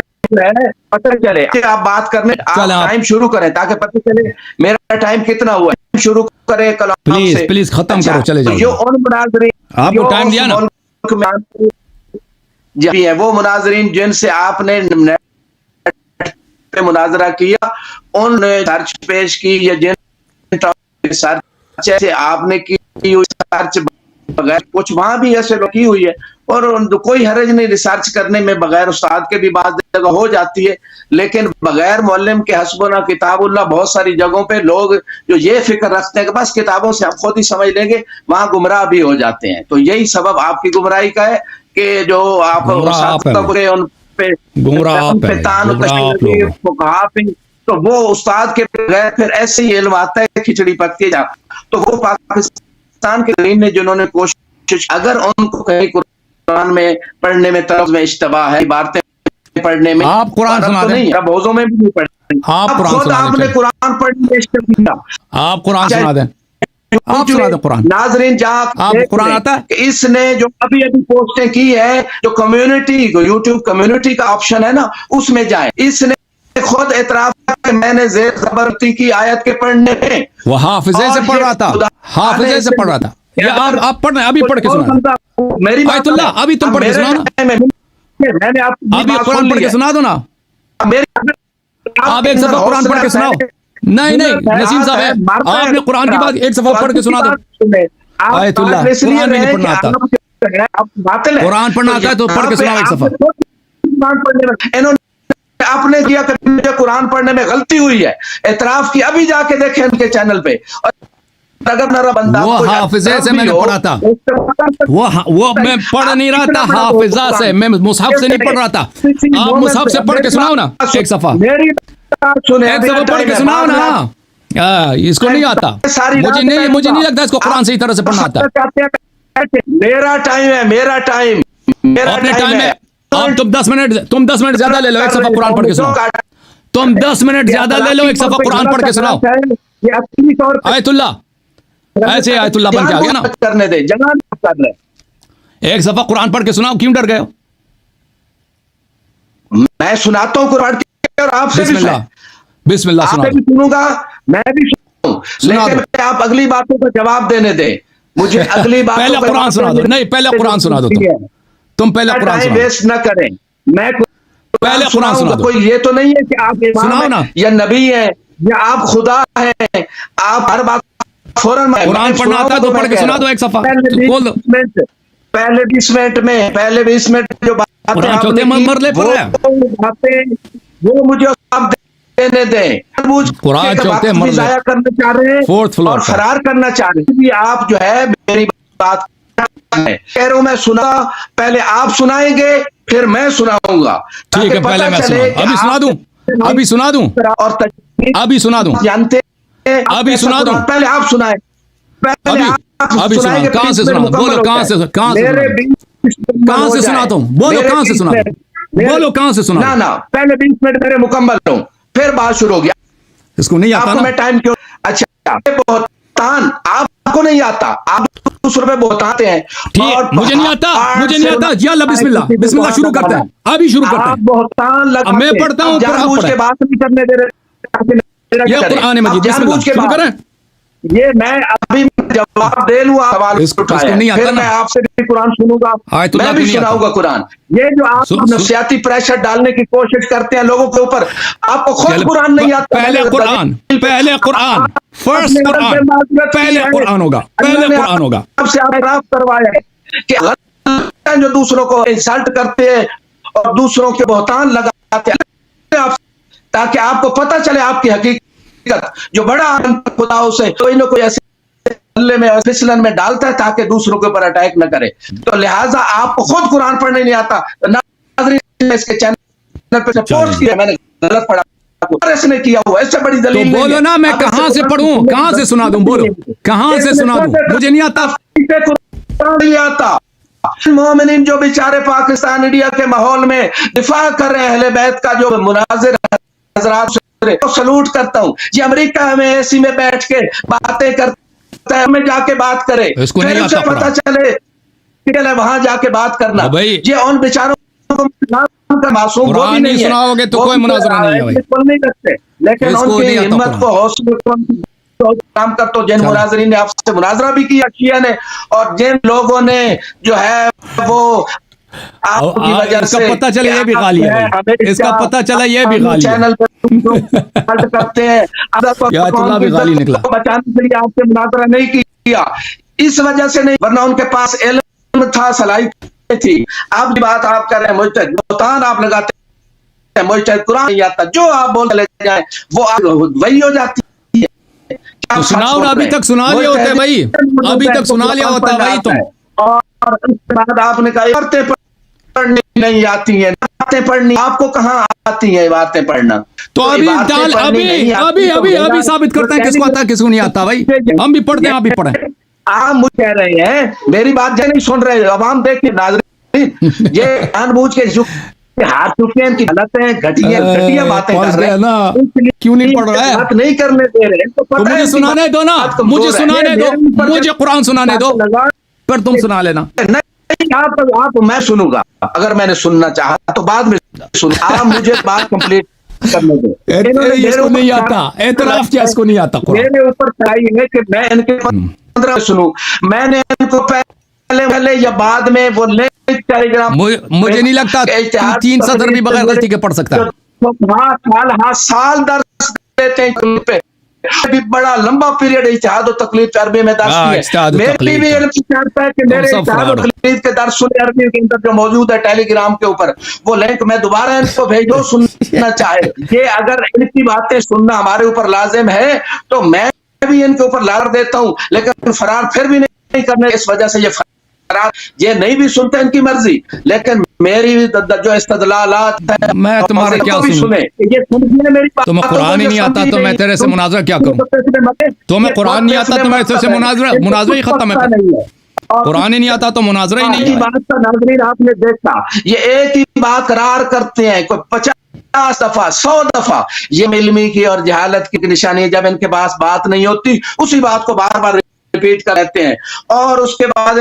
پتہ چلے. آپ بات کرنے ٹائم شروع کریں تاکہ پتہ چلے میرا ٹائم کتنا ہوا ہے. شروع کریں کلام سے. پلیز ختم کرو چلے جاؤ. جو ان مناظرین آپ کو ٹائم دیا نا جی ہے وہ مناظرین جن سے آپ نے مناظرہ کیا ان نے سرچ پیش کی یا جن سرچ آپ نے کی سرچ بغیر کچھ وہاں بھی ایسے کی ہوئی ہے اور کوئی حرج نہیں ریسرچ کرنے میں. بغیر استاد کے بھی بعض جگہ ہو جاتی ہے لیکن بغیر معلم کے حسبنا کتاب اللہ بہت ساری جگہوں پہ لوگ جو یہ فکر رکھتے ہیں کہ بس کتابوں سے ہم خود ہی سمجھ لیں گے وہاں گمراہ بھی ہو جاتے ہیں. تو یہی سبب آپ کی گمراہی کا ہے کہ جو آپ ان پہ تو وہ استاد کے بغیر پھر ایسے ہی علم آتا ہے کھچڑی پکتی جا. تو وہ پاکستان کے دین نے جنہوں نے کوشش اگر ان کو کہیں قرآن میں پڑھنے میں طرف میں اشتباہ ہے عبارتیں پڑھنے میں آپ قرآن سنا دیں. بوزوں میں بھی نہیں پڑھتے. آپ نے قرآن پڑھنے میں اشتباہ. آپ قرآن سنا دیں. آپ سنا دیں قرآن. ناظرین جہاں آپ قرآن آتا ہے. اس نے جو ابھی پوسٹیں کی ہے جو کمیونٹی یوٹیوب کمیونٹی کا آپشن ہے نا اس میں جائیں. اس نے خود اعتراف کہ میں نے زیر زبرتی کی آیت کے پڑھنے میں وہ حافظے سے پڑھ رہا تھا. حافظے سے پڑھ رہا تھا. آپ پڑھ رہے ہیں ابھی پڑھ کے سنا. آیت اللہ ابھی تم پڑھ کے سنا نا. ابھی قرآن پڑھ کے سنا دو نا. آپ ایک صفحہ قرآن پڑھ کے سناؤ. نہیں نسیم صاحب ہے آپ نے قرآن کی بات ایک صفحہ پڑھ کے سنا دو. آیت اللہ قرآن بھی نہیں پڑھنا آتا. قرآن پڑھنا آتا ہے تو پڑھ کے سناؤ ایک صفحہ. آپ نے کیا کہ مجھے قرآن پڑھنے میں غلطی ہوئی ہے اعتراف کی. ابھی جا کے دیکھیں ان کے چینل پہ. وہ حافظے سے میں نے پڑھا تھا. وہ میں پڑھ نہیں رہا تھا حافظہ سے. میں مصحف سے نہیں پڑھ رہا تھا. آپ مصحف سے پڑھ کے سناؤ نا ایک صفحہ. ایک صفحہ پڑھ کے سناؤ نا. اس کو نہیں آتا. مجھے نہیں لگتا اس کو قرآن صحیح طرح سے پڑھنا آتا. میرا ٹائم اپنے ٹائم میں. اب تم 10 منٹ زیادہ لے لو ایک صفحہ قرآن پڑھ کے سناؤ. تم 10 منٹ زیادہ لے لو ایک صفحہ قرآن پڑھ کے سناؤ. آیت اللہ ایسے آیت اللہ بن کے آ گیا نا. کرنے دے, جہاں کر رہے. ایک صفحہ قرآن پڑھ کے سناؤ, کیوں ڈر گئے ہو؟ میں سناتا ہوں قرآن کی, اور آپ سے بسم بھی اللہ, بسم اللہ آپ سنا سے دو. بھی سنوں گا, میں بھی سنوں, سنا لیکن دو. آپ اگلی باتوں کا جواب دینے دیں مجھے. اگلی باتوں پہلے کا قرآن جواب سنا دو. دینے نہیں, پہلے قرآن سنا دو. تم پہلے قرآن ٹائم سنا دو. ویسٹ نہ کریں. میں پہلے قرآن سناؤں سنا گا. دو. کوئی یہ تو نہیں ہے کہ آپ سناؤ امام نا. ہیں یا نبی ہیں یا آپ خدا ہیں, آپ ہر بات فوراً قرآن پڑھنا آتا ہے تو پڑھ کے سنا دو ایک صفحہ, کھول دو. پہلے 20 منٹ میں, پہلے 20 منٹ جو باتیں قرآن آپ چوتھے نے کی, مرلے پر وہ ہے. باتیں وہ مجھے آپ دینے دیں. قرآن چوتھے وقت بھی مرلے, ضائع کرنا چاہ رہے ہیں فورتھ فلور اور پر. فرار کرنا چاہ رہے ہیں. آپ جو ہے میری بات کہہ رہا ہوں, میں سنا, پہلے آپ سنائیں گے پھر میں سناؤں گا. ٹھیک ہے, پہلے میں سنا. ابھی سنا دوں, ابھی سنا دوں, اور ابھی سنا دوں, جانتے ہیں ابھی سنا دوں. پہلے آپ سنائیں, ابھی ابھی سنا. کہاں سے سنا, بولو کہاں سے, کہاں سے سنا, کہاں سے سنا تم, بولو کہاں سے سنا, بولو کہاں سے سنا. نہ پہلے 20 منٹ میرے مکمل ہوں, پھر بات شروع ہو گیا. اس کو نہیں آتا آپ کو نا. میں ٹائم کیوں, اچھا بہتان آپ کو نہیں آتا, آپ دوسروں پہ بہتاتے ہیں. ٹھیک, مجھے نہیں آتا, مجھے نہیں آتا. یا اللہ, بسم اللہ, بسم اللہ شروع کرتے ہیں, ابھی شروع کرتے آپ ہیں. بہتان اب لگاتے میں ہیں, پڑھتا ہوں, پھر جان آپ بوجھ کے پڑھیں. بات نہیں کرنے دے رہے. یہ قرآن مجید, بسم اللہ شروع کریں. یہ میں ابھی جواب دے لوں, سوال اس کو اٹھایا, نہیں آتا پھر نا. میں آپ سے بھی قرآن سنوں گا, آیت اللہ میں کو بھی نہیں سناؤں آتا. گا قرآن. یہ جو آپ نفسیاتی پریشر ڈالنے کی کوشش کرتے ہیں لوگوں کے اوپر, آپ کو خود قرآن نہیں آتا. پہلے قرآن, پہلے قرآن, فرسٹ قرآن, پہلے قرآن ہوگا, پہلے قرآن ہوگا. آپ سے اعتراف کروایا کہ غلط جو دوسروں کو انسلٹ کرتے ہیں اور دوسروں کے بہتان لگاتے ہیں, تاکہ آپ کو پتہ چلے آپ کی حقیقت. جو بڑا خدا اسے کوئی نہ کوئی ایسے میں فسلن میں ڈالتا ہے تاکہ دوسروں کے اوپر اٹیک نہ کرے. تو لہٰذا آپ کو خود قرآن پڑھنے نہیں آتا. ناظرین اس کے چینل پہ سپورٹ کیا, میں نے غلط پڑھا, اس نے کیا ہوا, اس سے بڑی دلیل تو بولو نا, میں کہاں سے پڑھوں, کہاں سے سنا دوں, بولو کہاں سے سنا دوں, مجھے نہیں آتا. نہیں آتا. مومنین جو بیچارے پاکستان انڈیا کے ماحول میں دفاع کر رہے ہیں اہل بیت کا, جو مناظر حضرات سلوٹ کرتا ہوں. یہ امریکہ میں اے سی میں بیٹھ کے باتیں کرتا ہے, میں جا کے بات کرے, اس کو نہیں پھر آتا اسے پتا چلے وہاں جا کے بات کرنا. یہ ان بیچاروں کو معصوم وہ بھی نہیں ہے, سناؤ گے تو کوئی مناظرہ نہیں ہے نہیں کرتے, لیکن ان کی ہمت کو حوصلے کام کر. تو جن مناظرین نے آپ سے مناظرہ بھی کیا شیعہ نے, اور جن لوگوں نے جو ہے وہ آپ کی وجہ سے پتہ چلا یہ بھی غالی ہے, اس کا پتہ چلا یہ بھی غالی ہے, چینل پہ کرتے ہیں اللہ بھی غالی نکلا. بچانے کے لیے آپ سے مناظرہ نہیں کیا, اس وجہ سے نہیں, ورنہ ان کے پاس علم تھا, صلاحیت تھی. اب بات آپ کر رہے ہیں مجتہد, بہتان آپ لگاتے ہیں, مجتہد قرآن نہیں آتا, جو آپ بولتے لے جائیں وہ وہی ہو جاتی ہے. تو سناؤ نا, ابھی تک سنا لیا ہوتا ہے بھائی, ابھی تک سنا لیا ہوتا ہے بھائی تم. اور اس کے بعد آپ نے کہا عبارتیں پڑھنی نہیں آتی ہیں, باتیں پڑھنی آپ کو کہاں آتی ہیں باتیں پڑھنا. تو ابھی ثابت کرتے ہیں کس کو آتا ہے کس کو نہیں آتا بھائی, ہم بھی پڑھتے ہیں, آپ بھی پڑھیں. آپ مجھے کہہ رہے ہیں, میری بات جو نہیں سن رہے عوام, دیکھیں ناظرین, یہ جان بوجھ کے ہار چکے ہیں کہ غلط ہیں, گھٹیا باتیں کر رہے ہیں, کیوں نہیں پڑھ رہا ہے, بات نہیں کرنے دے رہے. تو مجھے سنانے دو نا, مجھے سنانے دو, مجھے قرآن سنانے دو, پھر تم سنا لینا. آپ میں سنوں گا, اگر میں نے سننا چاہا تو بعد میں سنوں. آپ مجھے بات کمپلیٹ کرنے دو. اس کو نہیں آتا, اعتراف کیا اس کو نہیں آتا. میرے اوپر چاہیے ہے کہ میں ان کے 15 سنوں. میں نے ان کو پہلے یا بعد میں وہ ٹیلی گرام, مجھے نہیں لگتا 3 سطر بھی بغیر غلطی کے پڑھ سکتا ہے. سال درس دیتے ہیں پہ, بڑا لمبا پیریڈ اجتہاد و تقلید عربی میں درس ہے. میری بھی علم چاہتا ہے کہ میرے اجتہاد و تقلید کے درس عربی کے اندر جو موجود ہے ٹیلی گرام کے اوپر, وہ لنک میں دوبارہ ان کو بھیجو, سننا چاہے. یہ اگر ان کی باتیں سننا ہمارے اوپر لازم ہے تو میں بھی ان کے اوپر لار دیتا ہوں, لیکن فرار پھر بھی نہیں کرنے. اس وجہ سے یہ فرار یہ نہیں بھی سنتے, ان کی مرضی, لیکن میری جو استدلالات ہے میں تمہارا کیا سنوں. تمہیں قرآن ہی نہیں آتا تو میں تیرے سے مناظرہ کیا کروں. تمہیں قرآن نہیں آتا تو میں تیرے سے مناظرہ ہی ختم ہے. قرآن ہی نہیں آتا تو مناظرہ ہی نہیں ہے. بات کا ناظرین آپ نے دیکھا, یہ ایک ہی بات قرار کرتے ہیں, کوئی 50 دفعہ 100 دفعہ. یہ علمی کی اور جہالت کی نشانی ہے, جب ان کے پاس بات نہیں ہوتی اسی بات کو بار بار ریپیٹ کر رہتے ہیں. اور اس کے بعد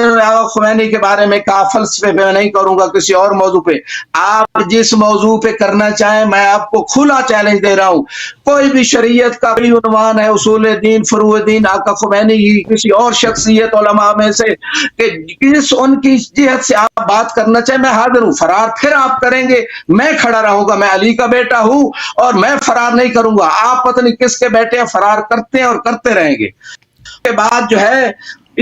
خمینی کے بارے میں کہا فلسفے پہ میں نہیں کروں گا, کسی اور موضوع پہ. آپ جس موضوع پہ کرنا چاہیں میں آپ کو کھلا چیلنج دے رہا ہوں. کوئی بھی شریعت کا بھی عنوان ہے, اصول دین, فروع دین, آقا خمینی کی کسی اور شخصیت علماء میں سے کہ جس ان کی جہت سے آپ بات کرنا چاہیں میں حاضر ہوں. فرار پھر آپ کریں گے, میں کھڑا رہوں گا, میں علی کا بیٹا ہوں اور میں فرار نہیں کروں گا. آپ پتہ نہیں کس کے بیٹے ہیں, فرار کرتے ہیں اور کرتے رہیں گے. اس کے بعد جو ہے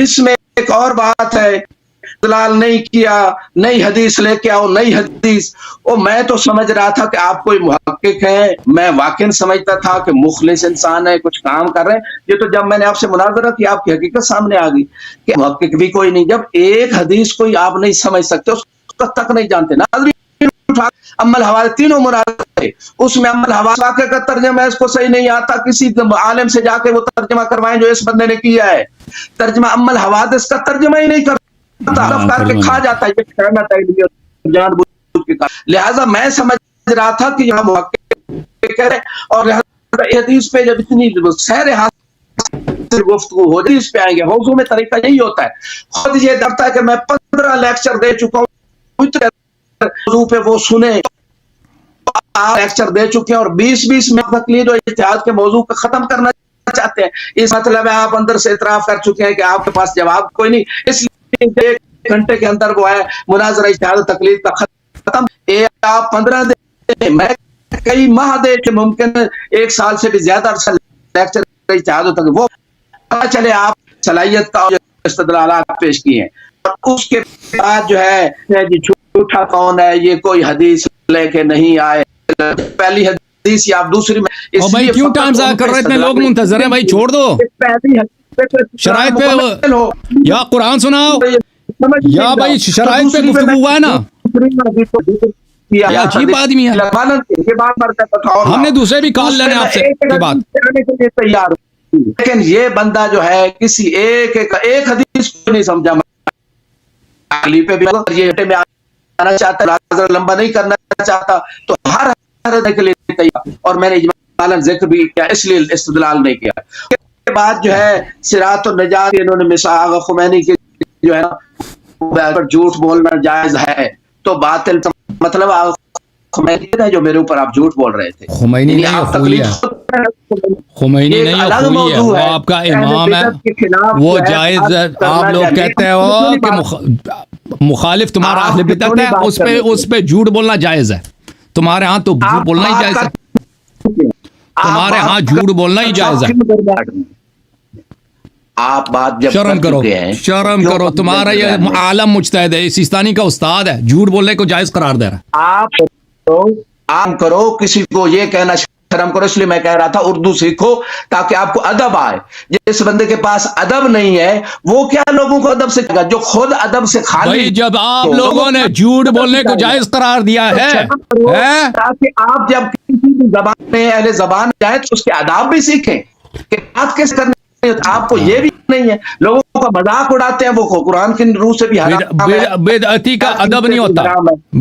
اس میں ایک اور بات ہے, استدلال نہیں کیا, نئی حدیث لے کے آؤ, نئی حدیث. وہ میں تو سمجھ رہا تھا کہ آپ کوئی محقق ہیں, میں واقعی سمجھتا تھا کہ مخلص انسان ہے, کچھ کام کر رہے ہیں. یہ تو جب میں نے آپ سے مناظرہ کیا آپ کی حقیقت سامنے آ گئی کہ محقق بھی کوئی نہیں. جب ایک حدیث کوئی آپ نہیں سمجھ سکتے, اس کا تک نہیں جانتے. ناظرین امل حوالے تینوں مناظرے, اس میں امل حوالے واقعہ کا ترجمہ ہے, اس کو صحیح نہیں آتا, کسی عالم سے جا کے وہ ترجمہ کروائیں جو اس بندے نے کیا ہے. ترجمہ امل حوادث کا ترجمہ ہی نہیں کرتا, کر کے کھا جاتا ہے. یہ کہنا چاہیے جان بوجھ کے. لہذا میں سمجھ رہا تھا کہ یہاں محقق کہہ رہے, اور لہذا حدیث پہ جب اتنی سیر گفتگو ہو جائے اس پہ آئیں گے. موضوع میں طریقہ یہی ہوتا ہے. خود یہ ڈرتا ہے کہ میں 15 لیکچر دے چکا ہوں موضوع پہ, وہ سنیں. آپ لیکچر دے چکے ہیں اور 20 میں تقلید و اجتہاد کے موضوع کو ختم کرنا چاہتے ہیں. اس مطلب ہے آپ اندر سے اعتراف کر چکے ہیں کہ آپ کے پاس جواب کوئی نہیں, اس لیے 1 گھنٹے کے اندر وہ ہے مناظرہ اجتہاد و تقلید کا ختم. آپ 15 دے, میں کئی ماہ دے کہ ممکن 1 سال سے بھی زیادہ عرصہ لیکچر اجتہاد و تقلید, وہ پتہ چلے آپ صلاحیت کا استدلالات پیش کیے ہیں. اور اس کے بعد جو ہے جھوٹا کون ہے, یہ کوئی حدیث لے کے نہیں آئے, پہلی حدیث یا آپ دوسری میں. بھائی کیوں ٹائم ضائع کر رہے, اتنے لوگ منتظر ہیں بھائی, چھوڑ دو. شرائط پہ یا قرآن سناؤ یا بھائی شرائط پہ گفتگو ہوا ہے نا. عجیب آدمی ہے, ہم نے دوسرے بھی کال لینے آپ سے کی بات. لیکن یہ بندہ جو ہے کسی ایک حدیث کو نہیں سمجھا. علی پہ بھی یہ میں آنا چاہتا, لمبا نہیں کرنا چاہتا, تو ہر کے لیے تیار, اور میں نے اجمالاً ذکر بھی کیا, اس لیے استدلال نہیں کیا. اس کے بعد جو ہے صراط النجات, انہوں نے مثال خمینی کی جو ہے نا جھوٹ بولنا جائز ہے تو باطل, مطلب خمینی ہے جو میرے اوپر آپ جھوٹ بول رہے تھے. خمینی نہیں, خمینی نہیں, وہ آپ کا امام ہے, وہ جائز. آپ لوگ کہتے ہو کہ مخالف تمہارا اہل بدعت ہے, اس پہ جھوٹ بولنا جائز ہے. تمہارے ہاں تو جھوٹ بولنا ہی جائز ہے, تمہارے ہاں جھوٹ بولنا ہی جائز ہے. آپ بات جب شرم کرو, شرم کرو. تمہارا یہ عالم مجتہد ہے, سیستانی کا استاد ہے, جھوٹ بولنے کو جائز قرار دے رہا ہے. آپ کرو, کسی کو یہ کہنا شرم کرو. اس لیے میں کہہ رہا تھا اردو سیکھو تاکہ آپ کو ادب آئے. جس بندے کے پاس ادب نہیں ہے وہ کیا لوگوں کو ادب سکھائے گا, جو خود ادب سے خالی. جب آپ لوگوں نے جھوٹ بولنے کو جائز قرار دیا ہے تاکہ آپ جب کسی بھی زبان میں اہل زبان جائیں تو اس کے آداب بھی سیکھیں کہ بات کیسے کرنی. آپ کو یہ بھی نہیں ہے, لوگوں کا مذاق اڑاتے ہیں, وہ قرآن کی روح سے بھی حرام ہے. بدعتی کا ادب نہیں ہوتا,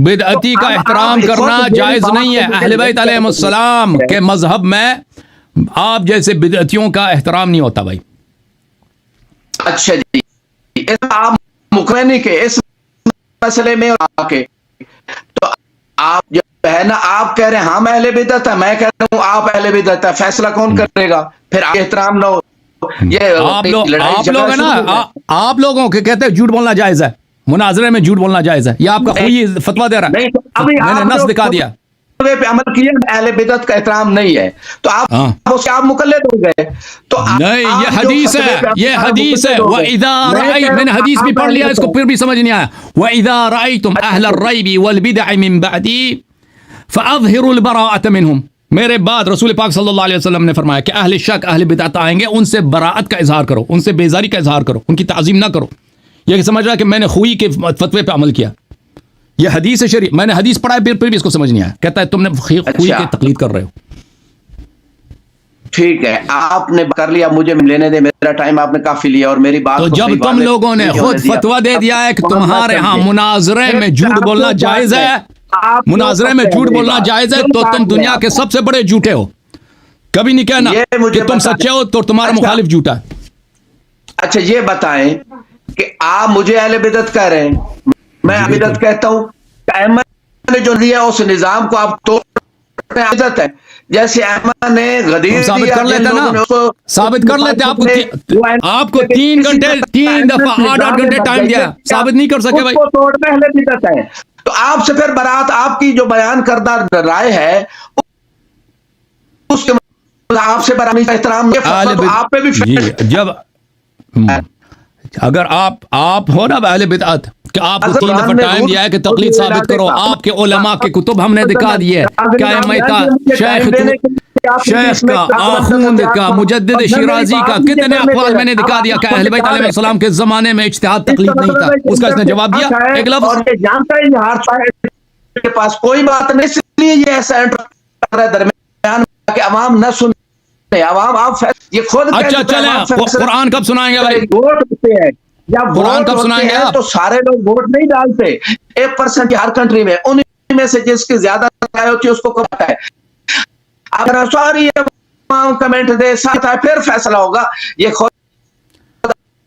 بدعتی کا احترام کرنا جائز نہیں ہے. اہل بیت علیہ السلام کے مذہب میں آپ جیسے بدعتیوں کا احترام نہیں ہوتا بھائی. اچھا جی, آپ مخمینی کے اس مسئلے میں آ کے تو آپ جو ہے نا, آپ کہہ رہے ہیں ہاں میں اہل بدعت ہے, میں کہہ رہا ہوں آپ اہل بدعت ہے, فیصلہ کون کرے گا؟ پھر احترام نہ ہو. آپ لوگ ہے نا, آپ لوگوں کے کہتے ہیں جھوٹ بولنا جائز ہے, مناظرے میں جھوٹ بولنا جائز ہے, یہ آپ کا خوئی فتویٰ دے رہا ہے. میں نے نص دکھا دیا. پہ عمل کیا, اہل بدعت کا احترام نہیں ہے تو آپ مقلد ہو گئے. تو نہیں, یہ حدیث ہے, یہ حدیث ہے. وَإِذَا رَأَيْتُمْ, میں نے حدیث بھی پڑھ لیا, اس کو پھر بھی سمجھ نہیں آیا. وَإِذَا رَأَيْتُمْ أَهْلَ الرَّيْبِ وَالْبِدْعِ مِنْ بَعْدِي فَأَظْهِرُوا الْبَرَاءَةَ مِنْهُمْ. میرے بعد رسول پاک صلی اللہ علیہ وسلم نے فرمایا کہ اہل شک, اہل بدعت آئیں گے, ان سے براءت کا اظہار کرو, ان سے بیزاری کا اظہار کرو, ان کی تعظیم نہ کرو. یہ سمجھ رہا کہ میں نے خوئی کے فتوے پہ عمل کیا. یہ حدیث شریف, میں نے حدیث پڑھا ہے, پھر بھی اس کو سمجھ نہیں آیا. کہتا ہے تم نے خوئی کی تقلید کر رہے ہو. ٹھیک ہے, آپ نے کر لیا, مجھے لینے دے, میرا ٹائم آپ نے کافی لیا, اور میری بات تو جب تم لوگوں نے خود فتویٰ دے دیا ہے کہ تمہارے ہاں مناظرے میں جھوٹ بولنا جائز ہے, مناظرے میں جھوٹ بولنا جائز ہے, تو تم دنیا کے سب سے بڑے جھوٹے ہو. کبھی نہیں کہنا کہ تم سچے ہو تو تمہارا مخالف جھوٹا ہے. اچھا یہ بتائیں کہ آپ مجھے اہل بدعت کہہ رہے ہیں، میں اہل بدعت کہتا ہوں کہ احمد نے جو دیا اس نظام کو آپ توڑ رہے ہیں، بدعت ہے. جیسے احمد نے غدیر ثابت دیا، کر جن لیتے نا، لوگوں نے اس کو ثابت کر لیتے. آپ کو 3 گھنٹے 3 دفعہ 8 گھنٹے ٹائم دیا، ثابت نہیں کر سکے بھائی. اس کو توڑنا اہل بدعت ہے. تو آپ سے پھر برات آپ کی جو بیان کردہ رائے ہے اس کے آپ سے برانی کا احترام آپ پہ بھی جی جب اگر آپ ہو نا اہل بدعت کہ آپ کو 3 دفعہ ٹائم دیا ہے کہ تقلید ثابت کرو، آپ کے علماء کے کتب ہم نے دکھا دیے، کیا ائمہ کا، شیخ کا، آخوند کا، مجدد شیرازی کا، کتنے اقوال میں نے دکھا دیا کہ اہل بیت علیہ السلام کے زمانے میں اجتہاد تقلید نہیں تھا. اس کا اس نے جواب دیا ایک لفظ. اور یہ جانتا ہے یہ ہر کے پاس کوئی بات نہیں، اس لیے یہ ایسا انٹر کر رہا ہے درمیان کہ عوام نہ سن، عوام آپ یہ خود. اچھا چلیں، قرآن کب سنائیں گے بھائی؟ ووٹ ہوتے ہیں جب قرآن کب سنائیں گے آپ؟ تو سارے لوگ ووٹ نہیں ڈالتے. 1% ہر کنٹری میں، انہیں میں سے جس کی زیادہ رائے ہوتی ہے اس کو کب ہے. اگر ساری عوام کمنٹ دے ساتھ ہے پھر فیصلہ ہوگا. یہ خود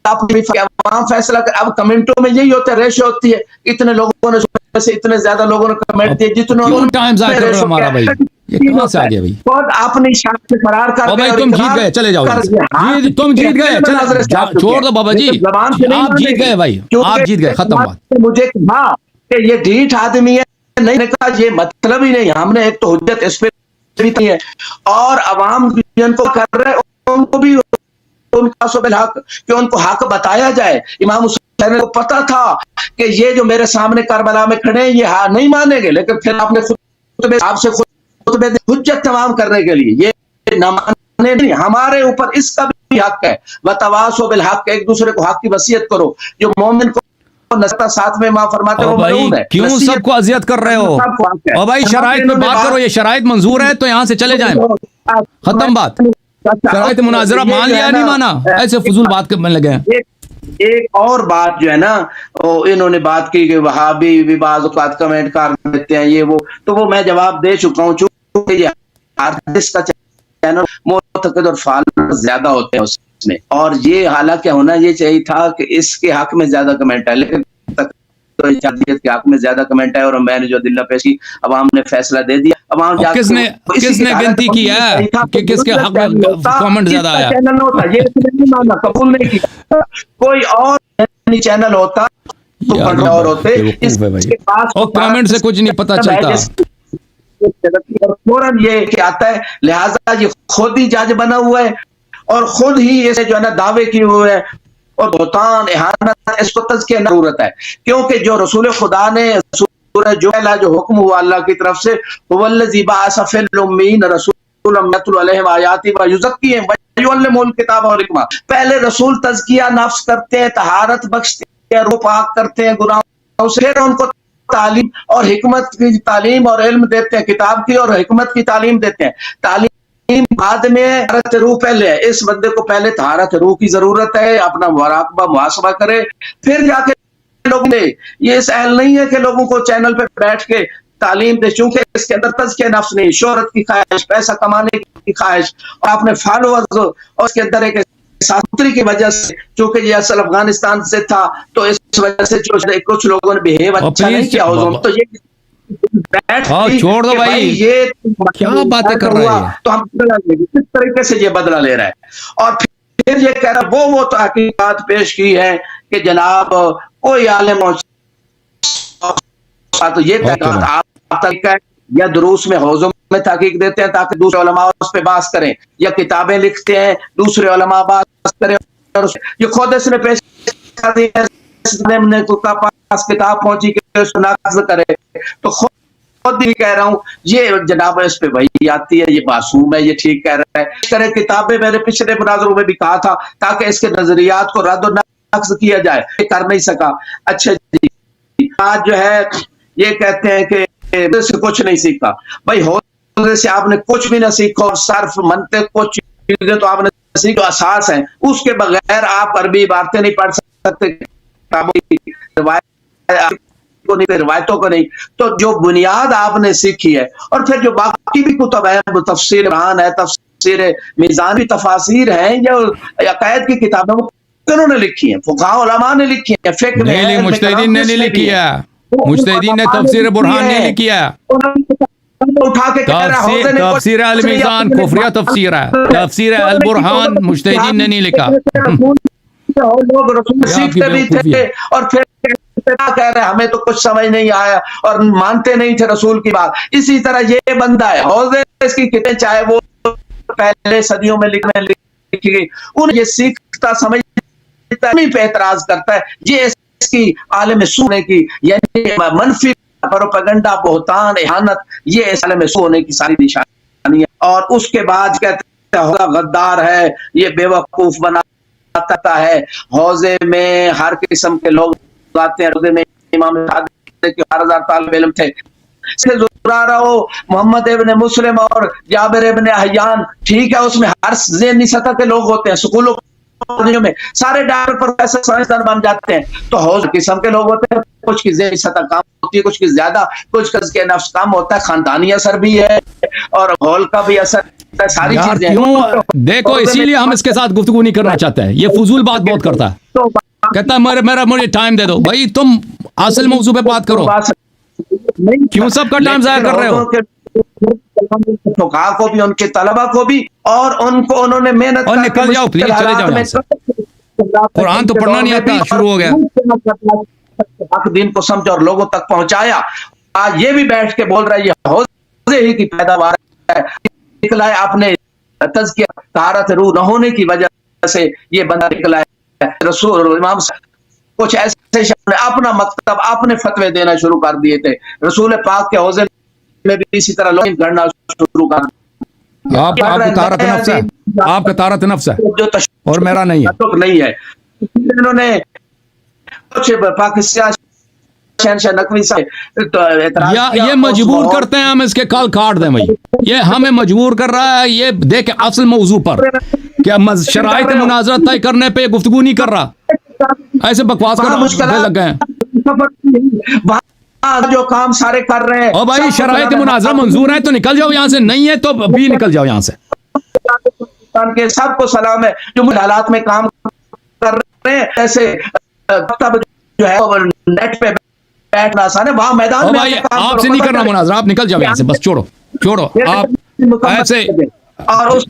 عوام فیصلہ کر. اب کمنٹوں میں یہی ہوتا ہے، ریشو ہوتی ہے، اتنے لوگوں نے سے اتنے زیادہ لوگوں نے کمنٹ دیے، جتنے ٹائم ضائع کر رہے ہو ہمارا بھائی. یہ کہاں سے آ گیا بھائی؟ خود اپنی شاخ سے فرار کر بابا تم جیت گئے، چلے جاؤ. تم جیت گئے، چھوڑ دو بابا جی، آپ جیت گئے بھائی، آپ جیت گئے، ختم بات. مجھے کہا کہ یہ ڈھیٹ آدمی ہے، نہیں نے کہا یہ مطلب ہی نہیں. ہم نے ایک تو حجت اس پہ نہیں ہے، اور عوام جن کو کر رہے ان کو بھی ان کا سو بالحق کہ ان کو حق بتایا جائے. امام حسین کو پتا تھا کہ یہ جو میرے سامنے کربلا میں کھڑے ہیں یہ نہیں مانیں گے، لیکن پھر آپ نے آپ سے حجت تمام کرنے کے لیے یہ نہ مانے نہیں. ہمارے اوپر اس کا بھی حق ہے. وتواصوا بالحق، ایک دوسرے کو حق کی وصیت کرو. جو مومن کو نصیحت ساتھ میں ماں فرماتے وہ ملعون ہے. کیوں سب کو اذیت کر رہے ہو؟ اور بھائی شرائط پہ بات کرو، یہ شرائط منظور ہے تو یہاں سے چلے جائیں، ختم بات. شرائط مناظرہ مان لیا نہیں مانا، ایسے فضول بات کرنے لگے ہیں. ایک اور بات جو ہے نا، انہوں نے بات کی کہ وہابی بھی بعض اوقات کمنٹ کر دیتے ہیں یہ وہ، تو وہ میں جواب دے چکا ہوں. چونکہ یہ حدیث کا چینل معتقد اور فالوور زیادہ ہوتے ہیں اس میں، اور یہ حالانکہ ہونا یہ چاہیے تھا کہ اس کے حق میں زیادہ کمنٹ ہے، لیکن کے حق میں زیادہ کمنٹ ہے. اور میں نے جو دلہ پیش کی، عوام نے فیصلہ دے دیا. عوام کس نے گنتی کی ہے کہ کس کے حق میں کمنٹ زیادہ آیا؟ چینل ہوتا یہ نہیں مانا، قبول نہیں کیا. کوئی اور چینل ہوتا تو اور ہوتے. اور کمنٹ سے کچھ نہیں پتا چلتا. فوراً یہ کہ آتا ہے، لہٰذا یہ خود ہی جج بنا ہوا ہے اور خود ہی اسے جو ہے نا دعوے کیے ہوئے ہیں، اور بہتان احانت اس کو تزکیہ ضرورت ہے. کیونکہ جو رسول خدا نے سورہ جویلہ جو حکم ہوا اللہ کی طرف سے، هو الذی بعث فی الامین رسولا یتلو علیہم آیاتہ ویزکیہم ویعلمہم الکتاب والحکمہ. پہلے رسول تزکیہ نفس کرتے ہیں، طہارت بخشتے ہیں، روح پاک کرتے ہیں گناہوں سے، پھر ان کو تعلیم اور حکمت کی تعلیم اور علم دیتے ہیں، کتاب کی اور حکمت کی تعلیم دیتے ہیں. تعلیم بعد میں، طہارت روح پہلے ہے. اس بندے کو پہلے طہارت روح کی ضرورت ہے، اپنا مراقبہ محاسبہ کرے، پھر جا کے لوگ دے. یہ سہل نہیں ہے کہ لوگوں کو چینل پہ بیٹھ کے تعلیم دے، چونکہ اس کے اندر تزکیہ نفس نہیں، شہرت کی خواہش، پیسہ کمانے کی خواہش، اور اپنے فالوورز، اور اس کے اندر ایک ساتری کی وجہ سے، چونکہ یہ اصل افغانستان سے تھا تو اس وجہ سے کچھ لوگوں نے بہیو اچھا نہیں کیا. تو یہ چھوڑ دو بھائی، یہ کیا باتیں کر رہے ہیں، تو ہم کس طریقے سے یہ بدلہ لے رہا ہے. اور پھر یہ کہہ رہا وہ تحقیقات پیش کی ہے کہ جناب کوئی عالم تو یہ تحقیقات یا دروس میں حوضوں میں تحقیق دیتے ہیں تاکہ دوسرے علماء اس پہ بحث کریں، یا کتابیں لکھتے ہیں دوسرے علماء بحث کریں. یہ خود اس نے پیش کر دی پاس کتاب پہنچی کہ اس کو نقض کرے. تو خود ہی کہہ رہا ہوں یہ جناب اس پہ وہی آتی ہے، یہ معصوم ہے، یہ ٹھیک کہہ رہا ہے. اس طرح کتابیں میں نے پچھلے مناظروں میں بھی کہا تھا تاکہ اس کے نظریات کو رد و نقض کیا جائے، یہ کر نہیں سکا. اچھا جی، آج جو ہے یہ کہتے ہیں کہ سے کچھ نہیں سیکھا. بھائی حوضے سے آپ نے کچھ بھی نہ سیکھا، اور صرف منطق کچھ چیزیں تو آپ نے سیکھ جو اساس ہیں، اس کے بغیر آپ عربی عبارتیں نہیں پڑھ سکتے، روایتوں کو نہیں. تو جو بنیاد آپ نے سیکھی ہے، اور پھر جو باقی بھی کتب ہیں، تفسیر قرآن ہے، تفسیر میزان بھی تفاسیر ہیں، جو عقائد کی کتابیں، وہ کنہوں نے لکھی ہیں؟ فقہاء علماء نے لکھی ہیں، فقہ میں نہیں، مجتہدین نے نہیں لکھی ہے، مجتہدین نے تفسیر برہان نہیں لکھی ہے، اٹھا کے کہہ رہا ہے تفسیر المیزان کفریہ تفسیر ہے، تفسیر البرہان مجتہدین نے نہیں لکھا۔ لوگ رسول سیکھتے بھی تھے اور پھر کہہ رہے ہمیں تو کچھ سمجھ نہیں آیا اور مانتے نہیں تھے رسول کی بات۔ اسی طرح یہ بندہ ہے، حوض اس کی کتابیں چاہے وہ پہلے صدیوں میں لکھی گئی، انہیں یہ سیکھتا سمجھتا نہیں پہ اعتراض کرتا ہے، یہ اس کی عالم سو ہونے کی، یعنی منفی پروپیگنڈا، بہتان، اہانت، یہ اس عالم سو ہونے کی ساری نشانی ہے۔ اور اس کے بعد کہتے ہیں غدار ہے، یہ بے وقوف بناتا ہے، حوضے میں ہر قسم کے لوگ آتے ہیں، حوضے میں امام صادق کے 4000 طالب علم تھے، سے زرارہ ہو، محمد ابن مسلم اور جابر ابن حیان، ٹھیک ہے اس میں ہر ذہنی سطح کے لوگ ہوتے ہیں، سکولوں میں سارے ڈاکٹر پروفیسر سائنسدان بن جاتے ہیں، تو حوض قسم کے لوگ ہوتے ہیں، کچھ کی ذہنی سطح کم ہوتی ہے، کچھ کی زیادہ، کچھ کے نفس کم ہوتا ہے، خاندانی اثر بھی ہے اور غول کا بھی اثر ہے، ساری چیزیں کیوں دیکھو، اسی لیے ہم اس کے ساتھ گفتگو نہیں کرنا چاہتے ہیں، یہ فضول بات بہت کرتا ہے، کہتا ہے مجھے ٹائم دے دو۔ بھائی تم اصل موضوع پہ بات کرو، کیوں سب کا ٹائم ضائع کر رہے ہو؟ فقہاء کو بھی، ان کے طلبہ کو بھی، اور ان کو انہوں نے محنت اور نکل جاؤ پلیز، چلے جاؤ یہاں سے، قرآن تو پڑھنا نہیں آتا، شروع ہو گیا۔ حق دین کو سمجھا اور لوگوں تک پہنچایا۔ آج یہ بھی بیٹھ کے بول رہا ہے یہ حوضے ہی کی پیداوار ہے، نکلا ہے اپنے تزکیہ طہارت روح نہ ہونے کی وجہ سے یہ بندہ نکلا ہے۔ رسول امام کچھ ایسے شخص نے اپنا مکتب، اپنے فتوے دینا شروع کر دیے تھے، رسول پاک کے حوضے میں بھی اسی طرح لوگ گھڑنا شروع کر دیا۔ آپ کا طہارت نفس ہے، آپ کا طہارت نفس ہے اور میرا نہیں ہے۔ انہوں نے کچھ پاکستان یہ مجبور کرتے ہیں ہم اس کے کال کاٹ دیں بھائی، یہ ہمیں مجبور کر رہا ہے، یہ دیکھیں اصل موضوع پر کیا شرائط مناظرہ طے کرنے پہ گفتگو نہیں کر رہا، ایسے بکواس کرنے لگ گئے ہیں۔ جو کام سارے کر رہے ہیں، اور بھائی شرائط مناظرہ منظور ہے تو نکل جاؤ یہاں سے، نہیں ہے تو بھی نکل جاؤ یہاں سے۔ سب کو سلام ہے جو حالات میں کام کر رہے ہیں، ایسے جو ہے نیٹ پہ بیٹھنا آسان ہے، وہاں میدان میں آپ سے نہیں کرنا مناظرہ، آپ نکل جاؤ یہاں سے، بس چھوڑو آپ ایسے۔ اور اس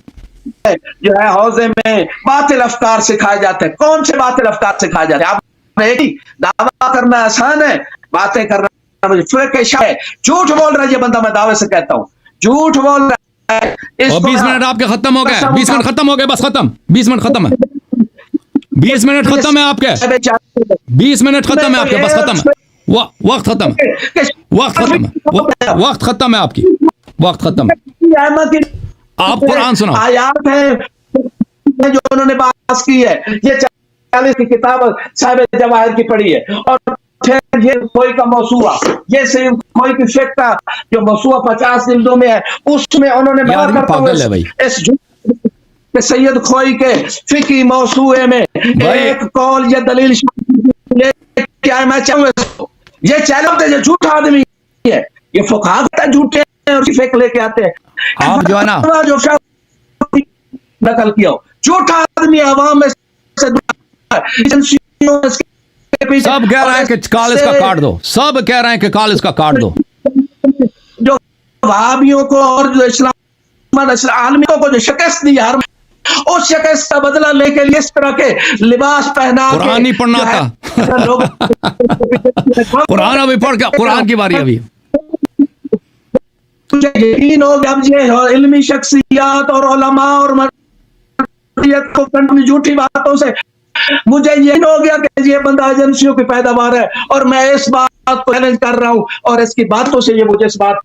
جو ہے حوضے میں باطل افکار سکھائے جاتے ہیں، کون سے باطل افکار سکھائے جاتے ہیں؟ آپ دعویٰ کرنا آسان ہے، باتیں کرنا ہے، جھوٹ بول رہا ہے یہ بندہ، میں دعوے سے کہتا ہوں جھوٹ بول رہا ہے۔ 20 منٹ آپ کے ختم ہو گئے، 20 منٹ ختم ہو گئے، بس ختم، 20 منٹ ختم ہے، 20 منٹ ختم ہے آپ کے، 20 منٹ ختم ہے آپ کے، بس ختم ہے، وقت ختم ہے، وقت ختم ہے، وقت ختم ہے آپ کی، وقت ختم ہے۔ آپ قرآن سناؤ۔ آیات ہیں جو انہوں نے باس کی ہے، یہ 40 کی کتاب صاحب جواہر کی پڑھی ہے، اور پھر یہ کوئی کا موسوعہ، یہ صرف کوئی کی فقہ کا جو موسوعہ 50 جلدوں میں ہے، اس میں انہوں نے اس سید کھوئی کے فقہی موسوعے میں ایک قول یا دلیل کیا ہے، میں چاہوں گا یہ چیلنج ہے، یہ جھوٹا آدمی ہے، یہ فقہاء کا جھوٹے ہیں اور فقہ لے کے آتے ہیں۔ آپ جو ہے نا جو نقل کیا ہو، جھوٹا آدمی عوام میں سب کہہ رہے ہیں کہ کال اس کا کاٹ دو، سب کہہ رہے ہیں کہ کال اس کا کاٹ دو، جو وہابیوں کو اور جو اسلام عالمیوں کو جو شکست دی ہر اس شکست کا بدلہ لے کے لیے اس طرح کے لباس پہنا کے قرآن نہیں پڑھنا تھا، قرآن ابھی پڑھ کے، قرآن کی باری ابھی۔ تجھے یقین ہو کہ اب یہ علمی شخصیات اور علماء اور مرضیت کو جھوٹی باتوں سے مجھے یقین ہو گیا کہ یہ بندہ ایجنسیوں کی پیداوار ہے، اور میں اس بات کو چیلنج کر رہا ہوں، اور اس کی باتوں سے یہ مجھے اس بات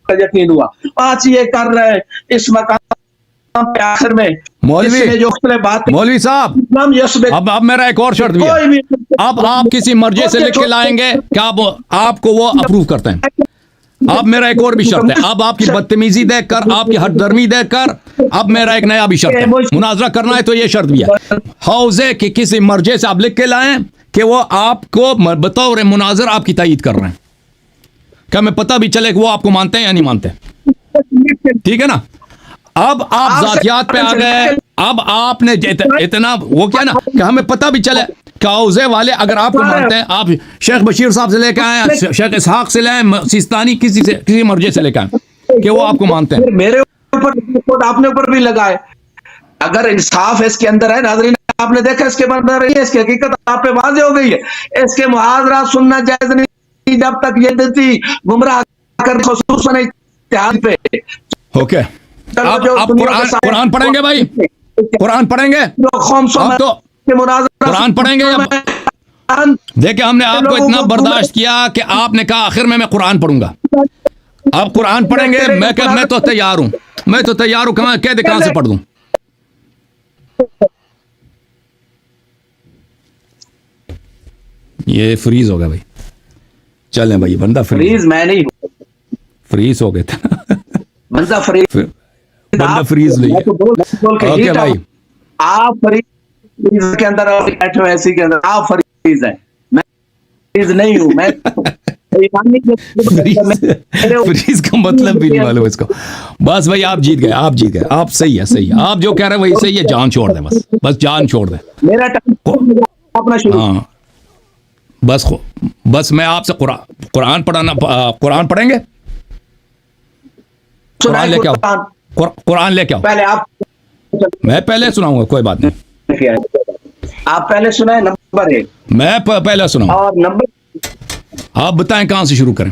کا یقین ہوا۔ آج یہ کر رہے ہیں اس مقام پہ آخر میں مولوی صاحب، اب میرا ایک اور شرط بھی ہے، اب آپ کسی مرجع سے لکھ کے لائیں گے کہ آپ کو وہ اپروو کرتے ہیں، اب میرا ایک اور بھی شرط ہے، اب آپ کی بدتمیزی دیکھ کر، آپ کی ہٹ درمی دیکھ کر، اب میرا ایک نیا بھی شرط ہے، مناظرہ کرنا ہے تو یہ شرط بھی ہے، حوضے کی کسی مرجع سے آپ لکھ کے لائیں کہ وہ آپ کو بطور مناظر آپ کی تائید کر رہے ہیں، کہ ہمیں پتہ بھی چلے کہ وہ آپ کو مانتے ہیں یا نہیں مانتے، ٹھیک ہے نا؟ اب آپ ذاتیات پہ آ گئے. اب آپ نے اتنا وہ کیا نا کہ ہمیں پتہ بھی چلے کاؤزے والے اگر آپ کو مانتے ہیں, آپ شیخ بشیر صاحب سے لے کے آئے, شیخ اسحاق سے لے آئے, سیستانی کسی مرجع سے لے کے آئے کہ وہ آپ کو مانتے ہیں. میرے اوپر آپ نے اوپر بھی لگائے. اگر انصاف اس کے اندر ہے ناظرین, آپ نے دیکھا اس کے اندر رہی ہے, اس کی حقیقت آپ پہ واضح ہو گئی ہے. اس کے محاذرات سننا جائز نہیں جب تک یہ دیتی گمراہ کر خصوصاً اتحاد پہ. اوکے, آپ قرآن پڑھیں گے بھائی, قرآن پڑھیں گے آپ تو قرآن پڑھیں گے. دیکھیں ہم نے آپ کو اتنا برداشت کیا کہ آپ نے کہا آخر میں قرآن پڑھوں گا. آپ قرآن پڑھیں گے, میں تو تیار ہوں, میں تو تیار ہوں. کہہ دے کہاں سے پڑھ دوں. یہ فریز ہوگا بھائی, چلیں بھائی, بندہ فریز میں نہیں ہوں, فریز ہو گیا تھا بندہ فریز نہیں. اوکے بھائی, آپ فریز کے اندر بیٹھے ایسی کے اندر آپ فریز ہیں, میں فریز نہیں ہوں. میں فریز کا مطلب بھی نہیں معلوم اس کو. بس بھائی آپ جیت گئے, آپ جیت گئے, آپ صحیح ہے, صحیح ہے, آپ جو کہہ رہے ہیں وہی صحیح ہے. جان چھوڑ دیں, بس جان چھوڑ دیں. میرا ہاں بس میں آپ سے قرآن قرآن پڑھیں گے. قرآن لے کے آؤ, قرآن لے کے آؤ. پہلے آپ, میں پہلے سناؤں گا, کوئی بات نہیں. آپ پہلے سنائیں نمبر 1. میں پہلے سناؤں, اور نمبر آپ بتائیں کہاں سے شروع کریں.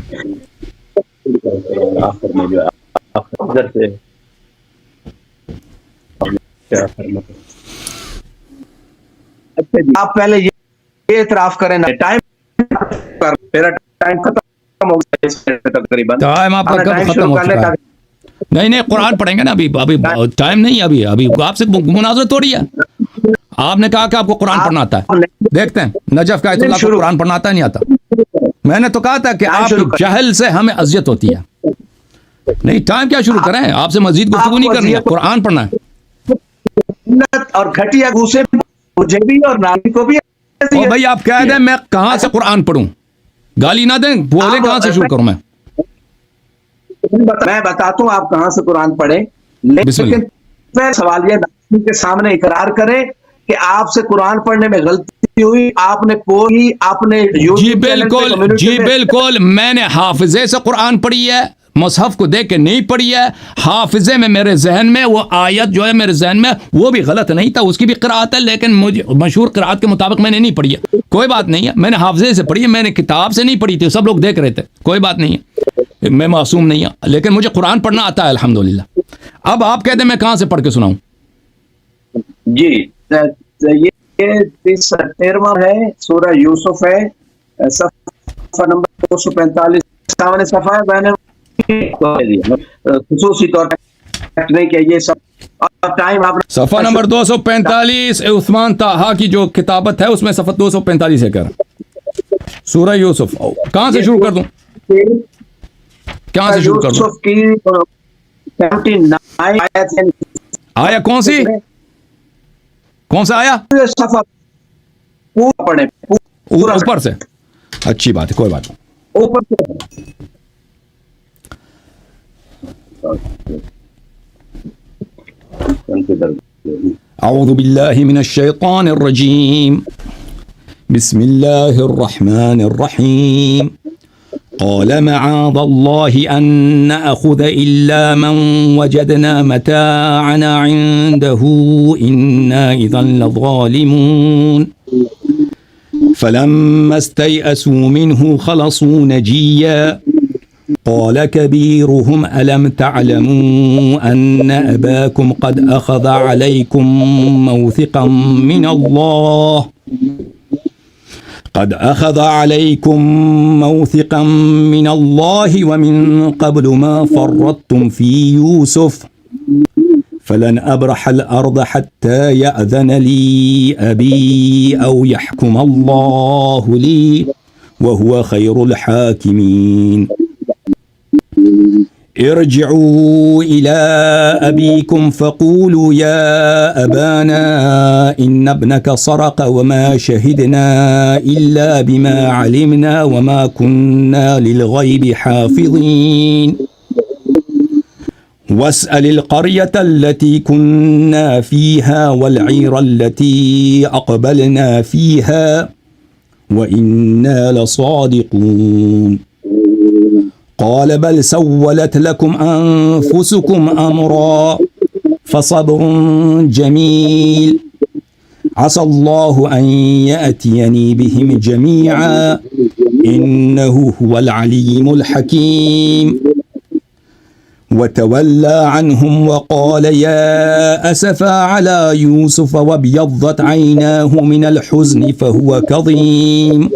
آپ پہلے یہ اعتراف کریں نا, میرا ٹائم ختم ہو گیا تقریباً. ٹائم آپ کا کب ختم ہو چکا ہے. نہیں قرآن پڑھیں گے نا, ابھی ٹائم نہیں. ابھی آپ سے مناظرہ توڑی ہے. آپ نے کہا کہ آپ کو قرآن پڑھنا آتا ہے. دیکھتے ہیں نجف کا اللہ کو قرآن پڑھنا آتا ہے نہیں آتا. میں نے تو کہا تھا کہ آپ کی جہل سے ہمیں اذیت ہوتی ہے. نہیں ٹائم کیا شروع کریں, آپ سے مزید گفتگو نہیں کرنی ہے, قرآن پڑھنا ہے. اور گھٹیا غصے مجھے بھی اور نامی کو بھی. بھائی آپ کہہ دیں میں کہاں سے قرآن پڑھوں, گالی نہ دیں, بولیں کہاں سے شروع کروں. میں بتاتا ہوں آپ کہاں سے قرآن پڑھیں, لیکن سوال یہ کے سامنے اقرار کریں کہ آپ سے قرآن پڑھنے میں غلطی ہوئی. آپ نے کوئی اپنے جی بالکل میں نے حافظے سے قرآن پڑھی ہے, مصحف کو دیکھ کے نہیں پڑھی ہے. حافظے میں میرے ذہن میں وہ آیت جو ہے میرے ذہن میں وہ بھی غلط نہیں تھا, اس کی بھی قرأت ہے, لیکن مجھے مشہور قرأت کے مطابق میں نے نہیں پڑھی ہے. کوئی بات نہیں ہے, میں نے حافظے سے پڑھی ہے, میں نے کتاب سے نہیں پڑھی تھی, سب لوگ دیکھ رہے تھے. کوئی بات نہیں ہے, میں معصوم نہیں ہوں, لیکن مجھے قرآن پڑھنا آتا ہے الحمدللہ. اب آپ کہتے ہیں میں کہاں سے پڑھ کے سناؤں. جی یہ 13واں ہے, سورہ یوسف ہے, صفحہ نمبر 245. سامنے صفحہ ہے, میں نے خصوصی طور پر نہیں کیا. یہ سب ٹائم آپ صفحہ نمبر 245 عثمان طاہا کی جو کتابت ہے اس میں صفحہ 245 ہے. کر سورہ یوسف کہاں سے شروع کر دوں, کہاں سے شروع کر دوں. آیا کون سی, کون سا آیا, اوپر سے. اچھی بات ہے, کوئی بات نہیں. اعوذ باللہ من الشیطان الرجیم, بسم اللہ الرحمن الرحیم. قال معاذ الله أن نأخذ إلا من وجدنا متاعنا عنده إنا إذا لظالمون. فلما استيئسوا منه خلصوا نجيا. قال كبيرهم ألم تعلموا أن أباكم قد أخذ عليكم موثقا من الله ومن قبل ما فرطتم في يوسف فلن أبرح الأرض حتى يأذن لي أبي أو يحكم الله لي وهو خير الحاكمين. ارجعوا إلى أبيكم فقولوا يا أبانا إن ابنك سرق وما شهدنا إلا بما علمنا وما كنا للغيب حافظين واسأل القرية التي كنا فيها والعير التي أقبلنا فيها وإنا لصادقون قال بل سولت لكم أنفسكم أمرا فصبر جميل عسى الله أن يأتيني بهم جميعا إنه هو العليم الحكيم وتولى عنهم وقال يا أسفا على يوسف وابيضت عيناه من الحزن فهو كظيم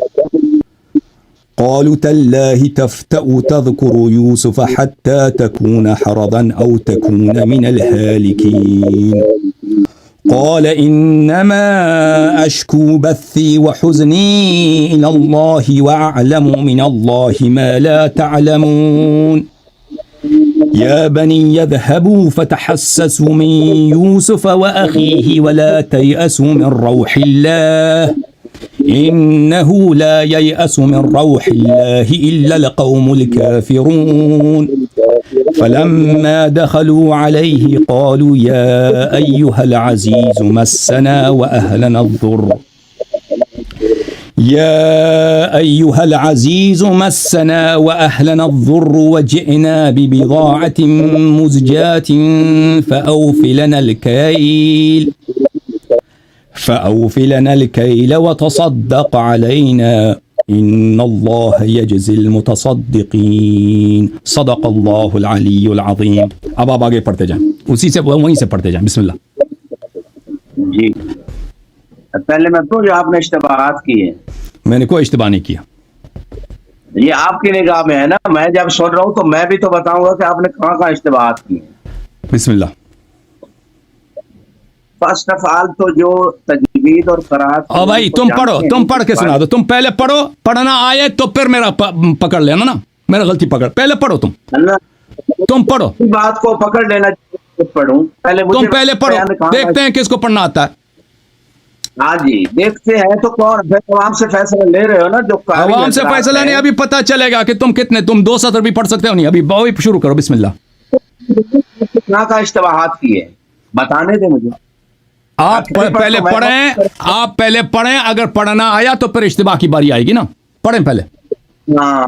قالوا تالله تفتأ تذكر يوسف حتى تكون حرضا أو تكون من الهالكين قال إنما أشكو بثي وحزني إلى الله وأعلم من الله ما لا تعلمون يا بني يذهبوا فتحسسوا من يوسف وأخيه ولا تيأسوا من روح الله إنه لا ييأس من روح الله إلا القوم الكافرون فلما دخلوا عليه قالوا يا أيها العزيز مسنا وأهلنا الضر يا أيها العزيز مسنا وأهلنا الضر وجئنا ببضاعة مزجاة فأوف لنا الكيل وتصدق علينا إن الله يجزي المتصدقين صدق الله العلی العظیم. اب آپ آگے پڑھتے جائیں، اسی سے وہیں سے پڑھتے جائیں. بسم اللہ. جی پہلے میں تو جو آپ نے اشتباہات کیے، میں نے کوئی اشتباہ نہیں کیا. یہ آپ کی نگاہ میں ہے نا، میں جب سن رہا ہوں تو میں بھی تو بتاؤں گا کہ آپ نے کہاں کہاں اشتباہات کیے. بسم اللہ. فرسٹ آف آل تو جو تجوید اور قرات، او بھائی تم پڑھو، تم پڑھ کے سنا دو. تم پہلے پڑھو، پڑھنا آئے تو پھر میرا پکڑ لینا نا، میرا غلطی پکڑ. پہلے پڑھو، تم پڑھو، بات کو پکڑ لینا. پڑھوں تم پہلے پڑھو، دیکھتے ہیں کس کو پڑھنا آتا ہے. ہاں جی دیکھتے ہیں. تو کون عوام سے فیصلہ لے رہے ہو نا؟ جو عوام سے فیصلہ نہیں، ابھی پتہ چلے گا کہ تم کتنے، تم 2 سطر بھی پڑھ سکتے ہو. نہیں ابھی شروع کرو. بسم اللہ. کتنا کا اشتباہات کیے بتانے دیں مجھے. آپ پہلے پڑھیں، آپ پہلے پڑھیں. اگر پڑھنا آیا تو پھر اشتباہ کی باری آئے گی نا. پڑھیں پہلے. ہاں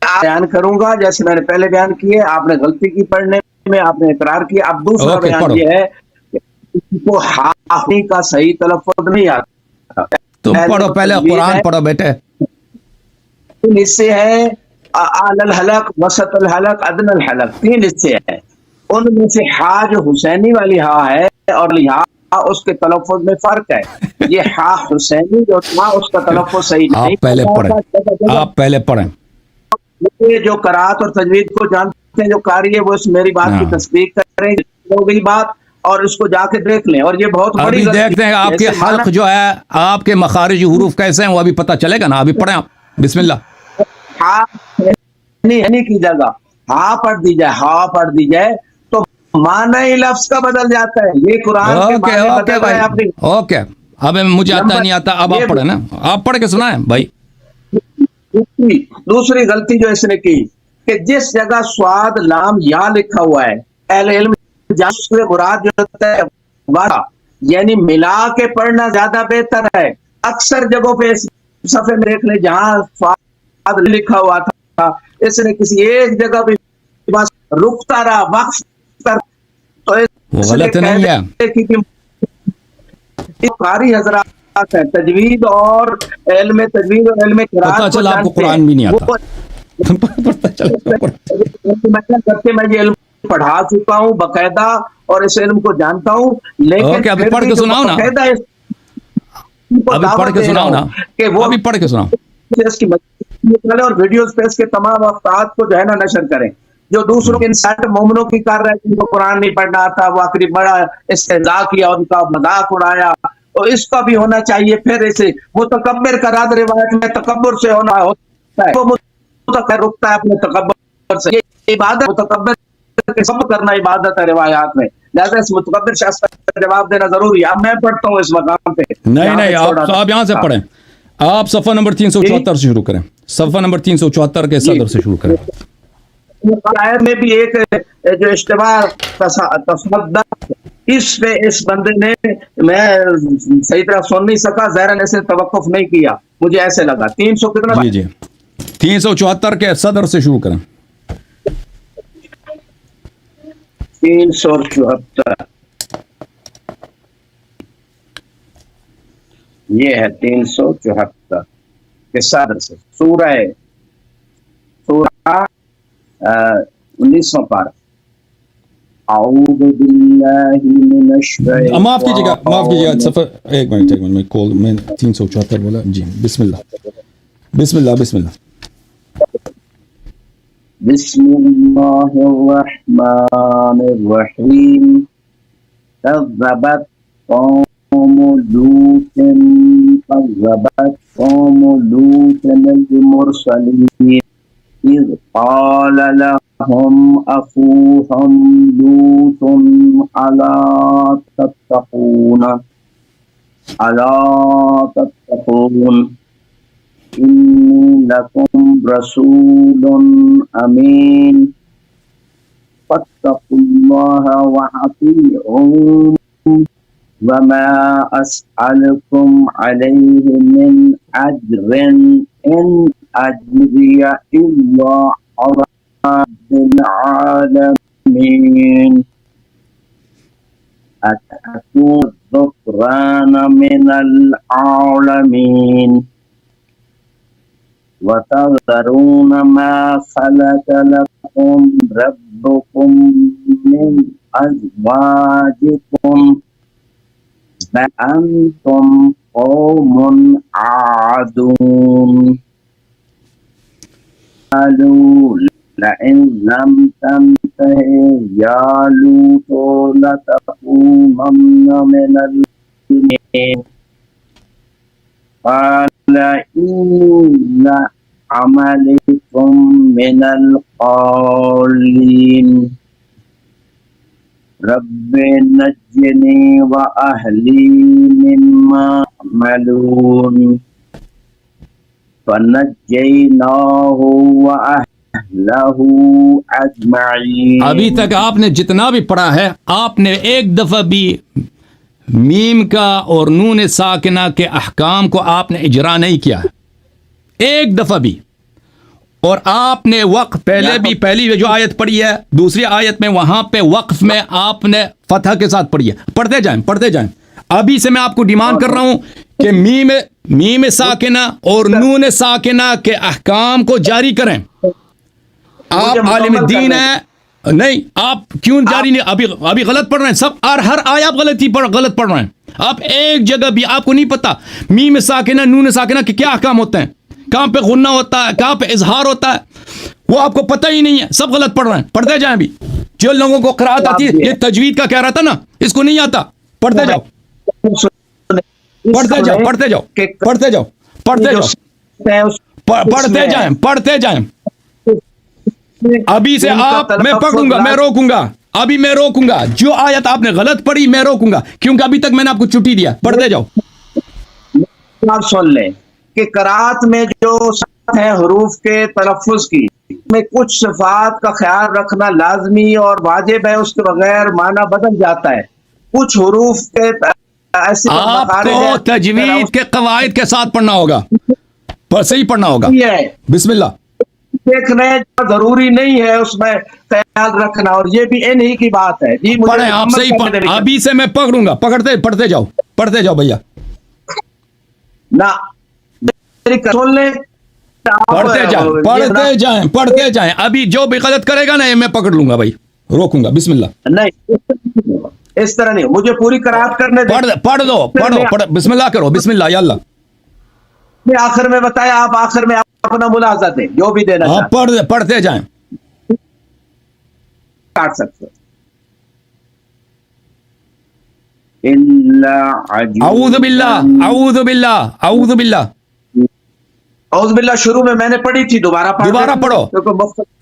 بیان کروں گا جیسے میں نے پہلے بیان کیے. آپ نے غلطی کی پڑھنے میں، آپ نے اقرار کیا. اب دوسرا بیان یہ ہے کہ کسی کو حافظ کا صحیح تلفظ نہیں آتا. تم پڑھو پہلے، قرآن پڑھو بیٹے. حصے ہیں اعلی الحلق، وسط الحلق، ادنى الحلق. 3 حصے ہیں. ان میں سے ہا جو حسینی والی ہا ہے اور لہا اس کے تلفظ میں فرق ہے. یہ ہا حسینی جو تھا اس کا تلفظ صحیح نہیں. آپ پہلے پڑھیں، آپ پہلے پڑھیں. یہ جو قرات اور تجوید کو جانتے ہیں، جو قاری ہے، وہ اس میری بات کی تصدیق کریں. ہو گئی بات، اور اس کو جا کے دیکھ لیں. اور یہ بہت بڑی ابھی دیکھتے ہیں آپ کے حلق جو ہے، آپ کے مخارج حروف کیسے ہیں، وہ ابھی پتہ چلے گا نا. ابھی پڑھیں آپ. بسم اللہ. ہا نہیں کی جگہ ہا پڑھ دی جائے، ہا پڑھ دی جائے تو معنی لفظ کا بدل جاتا ہے. یہ قرآن کے معنی بدل رہے ہیں اپنی. اوکے اب مجھے آتا نہیں آتا. اب آپ پڑھیں نا، آپ پڑھ کے سنائیں بھائی. دوسری غلطی جو اس نے کی کہ جس جگہ سواد لام یا لکھا ہوا ہے، اہل علم مراد جو ہوتا ہے یعنی ملا کے پڑھنا زیادہ بہتر ہے. اکثر جگہوں پہ صفحے میں دیکھ لیں جہاں سواد لکھا ہوا تھا، اس نے کسی ایک جگہ پہ بس رکتا رہا، وقف کر. تو غلط نہیں ہے. قاری حضرات ہے، تجوید اور علم تجوید اور علم قرآن پتہ چلا آپ کو قرآن بھی نہیں آتا. میں یہ علم پڑھا چکا ہوں باقاعدہ اور اس علم کو جانتا ہوں. لیکن ابھی پڑھ کے سناؤ نا، ابھی پڑھ کے سناؤ نا، کہ وہ ابھی پڑھ کے سناؤ. اس کی اور ویڈیوز پہ اس کے تمام افطاعات کو جو ہے نا نشر کریں. جو دوسروں کے انسان مومنوں کی کر رہے ہیں، جن کو قرآن نہیں پڑھنا آتا، وہ آخری بڑا استہزاء کیا، ان کا مذاق اڑایا. تو اس کا بھی ہونا چاہیے. پھر اسے متکبر کا رد روایت میں تکبر سے ہونا ہوتا ہے. وہ متکبر رکتا ہے اپنے تکبر سے. یہ عبادت متکبر کے سب کرنا عبادت ہے روایات میں. لہذا اس متکبر شخص کا جواب دینا ضروری ہے. اب میں پڑھتا ہوں اس مقام پہ. نہیں آپ یہاں سے پڑھیں. آپ صفحہ نمبر 374 سے شروع کریں. صفحہ نمبر 374 کے صدر سے شروع کریں. آیت میں بھی ایک جو اشتباہ تصدق اس پہ اس بندے نے میں صحیح طرح سن نہیں سکا، ظاہراً ایسے توقف نہیں کیا، مجھے ایسے لگا 300 کتنا؟ جی 374 کے صدر سے شروع کریں. 374 یہ ہے 374 کے صدر سے سورہ 19 پارہ. اعوذ باللہ من الشیطان. معاف کیجیے گا صفحہ، ایک منٹ میں کال میں 374 بولا جی. بسم اللہ بسم اللہ بسم اللہ. بسم اللہ الرحمن الرحیم. کذبت قوم لوط المرسلین اذ قال لهم اخوهم لوط الا تتقون انی لکم رسول امین فاتقوا اللہ واطیعون وما اسألکم علیہ من اجر ان اجری الا علی رب العالمین. اتأتون الذکران من العالمین وتذرون ما خلق لكم ربكم من أزواجكم بل أنتم قوم عادون. قالوا لئن لم تنته يا لوط لتكونن من المؤمنين. قال إن عملكم من القالين رب نجني وأهلي مما يعملون. فنجيناه وأهله أجمعين. ابھی تک آپ نے جتنا بھی پڑھا ہے آپ نے ایک دفعہ بھی میم کا اور نون ساکنہ کے احکام کو آپ نے اجرا نہیں کیا ہے، ایک دفعہ بھی. اور آپ نے وقف پہلے بھی پہلی جو آیت پڑھی ہے دوسری آیت میں وہاں پہ وقف میں آپ نے فتح کے ساتھ پڑھی ہے. پڑھتے جائیں. ابھی سے میں آپ کو ڈیمانڈ کر رہا ہوں کہ میم ساکنہ اور نون ساکنہ کے احکام کو جاری کریں. آپ عالم دین ہیں، نہیں آپ کیوں جاری نہیں؟ ابھی غلط پڑھ رہے ہیں سب، ہر آیت آپ غلط پڑھ رہے ہیں. آپ ایک جگہ بھی آپ کو نہیں پتا میم ساکنہ نون ساکنہ کے کیا احکام ہوتے ہیں، کہاں پہ غنہ ہوتا ہے، کہاں پہ اظہار ہوتا ہے، وہ آپ کو پتہ ہی نہیں ہے. سب غلط پڑھ رہے ہیں. پڑھتے جائیں. بھی جو لوگوں کو قرات آتی ہے، یہ تجوید کا کہہ رہا تھا نا، اس کو نہیں آتا. پڑھتے جاؤ. ابھی سے آپ میں پکڑوں گا، میں روکوں گا. جو آیت آپ نے غلط پڑھی میں روکوں گا، کیونکہ ابھی تک میں نے آپ کو چھٹی دیا. پڑھتے جاؤ. آپ سن لیں کہ قرات میں جو صفات ہے حروف کے تلفظ کی، میں کچھ صفات کا خیال رکھنا لازمی اور واجب ہے، اس کے بغیر معنی بدل جاتا ہے. کچھ حروف کے ایسے آپ کو تجوید کے قواعد کے ساتھ پڑھنا ہوگا، صحیح پڑھنا ہوگا. بسم اللہ. دیکھنا ضروری نہیں ہے اس میں خیال رکھنا، اور یہ بھی انہی کی بات ہے. جی پڑھیں آپ صحیح پڑھیں. ابھی سے میں پکڑوں گا، پڑھتے جاؤ بھیا. نہ سن لیں، پڑھتے جائیں. ابھی جو بھی غلط کرے گا نا میں پکڑ لوں گا بھائی، روکوں گا. بسم اللہ. نہیں اس طرح نہیں، مجھے پوری قرات کرنے دیں. پڑھو بسم اللہ کرو. بسم اللہ یا اللہ. آخر میں بتایا، آپ آخر میں اپنا ملاحظہ دیں جو بھی دینا چاہتے. پڑھتے جائیں. کاٹ سکتے. اعوذ باللہ شروع میں نے پڑھی تھی، دوبارہ پڑھو.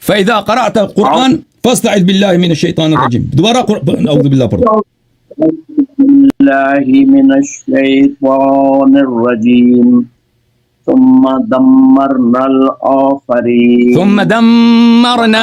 فَإِذَا قَرَأْتَ الْقُرْآنَ فَاسْتَعِذْ بِاللَّهِ مِنَ الشَّيْطَانِ الرَّجِيمِ. دوبارہ اعوذ باللہ پڑھو. باللہ من الشیطان الرجیم ثم دمرنا الآخرین. ثم دمرنا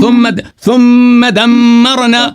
ثم دمرنا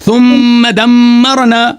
ثم دمرنا.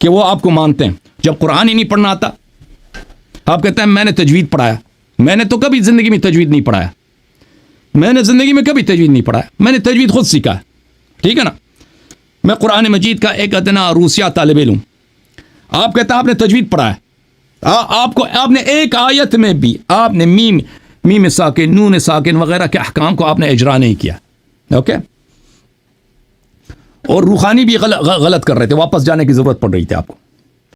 کہ وہ آپ کو مانتے ہیں. جب قرآن ہی نہیں پڑھنا آتا, آپ کہتے ہیں میں نے تجوید پڑھایا. میں نے تو کبھی زندگی میں تجوید نہیں پڑھایا, میں نے زندگی میں کبھی تجوید نہیں پڑھایا, میں نے تجوید خود سیکھا ہے. ٹھیک ہے نا, میں قرآن مجید کا ایک ادنا روسیہ طالب علم. آپ کہتے ہیں آپ نے تجوید پڑھا ہے, آپ نے ایک آیت میں بھی آپ نے میم ساکن نون ساکن وغیرہ کے احکام کو آپ نے اجرا نہیں کیا. اوکے, اور روحانی بھی غلط کر رہے تھے, واپس جانے کی ضرورت پڑ رہی تھی آپ کو.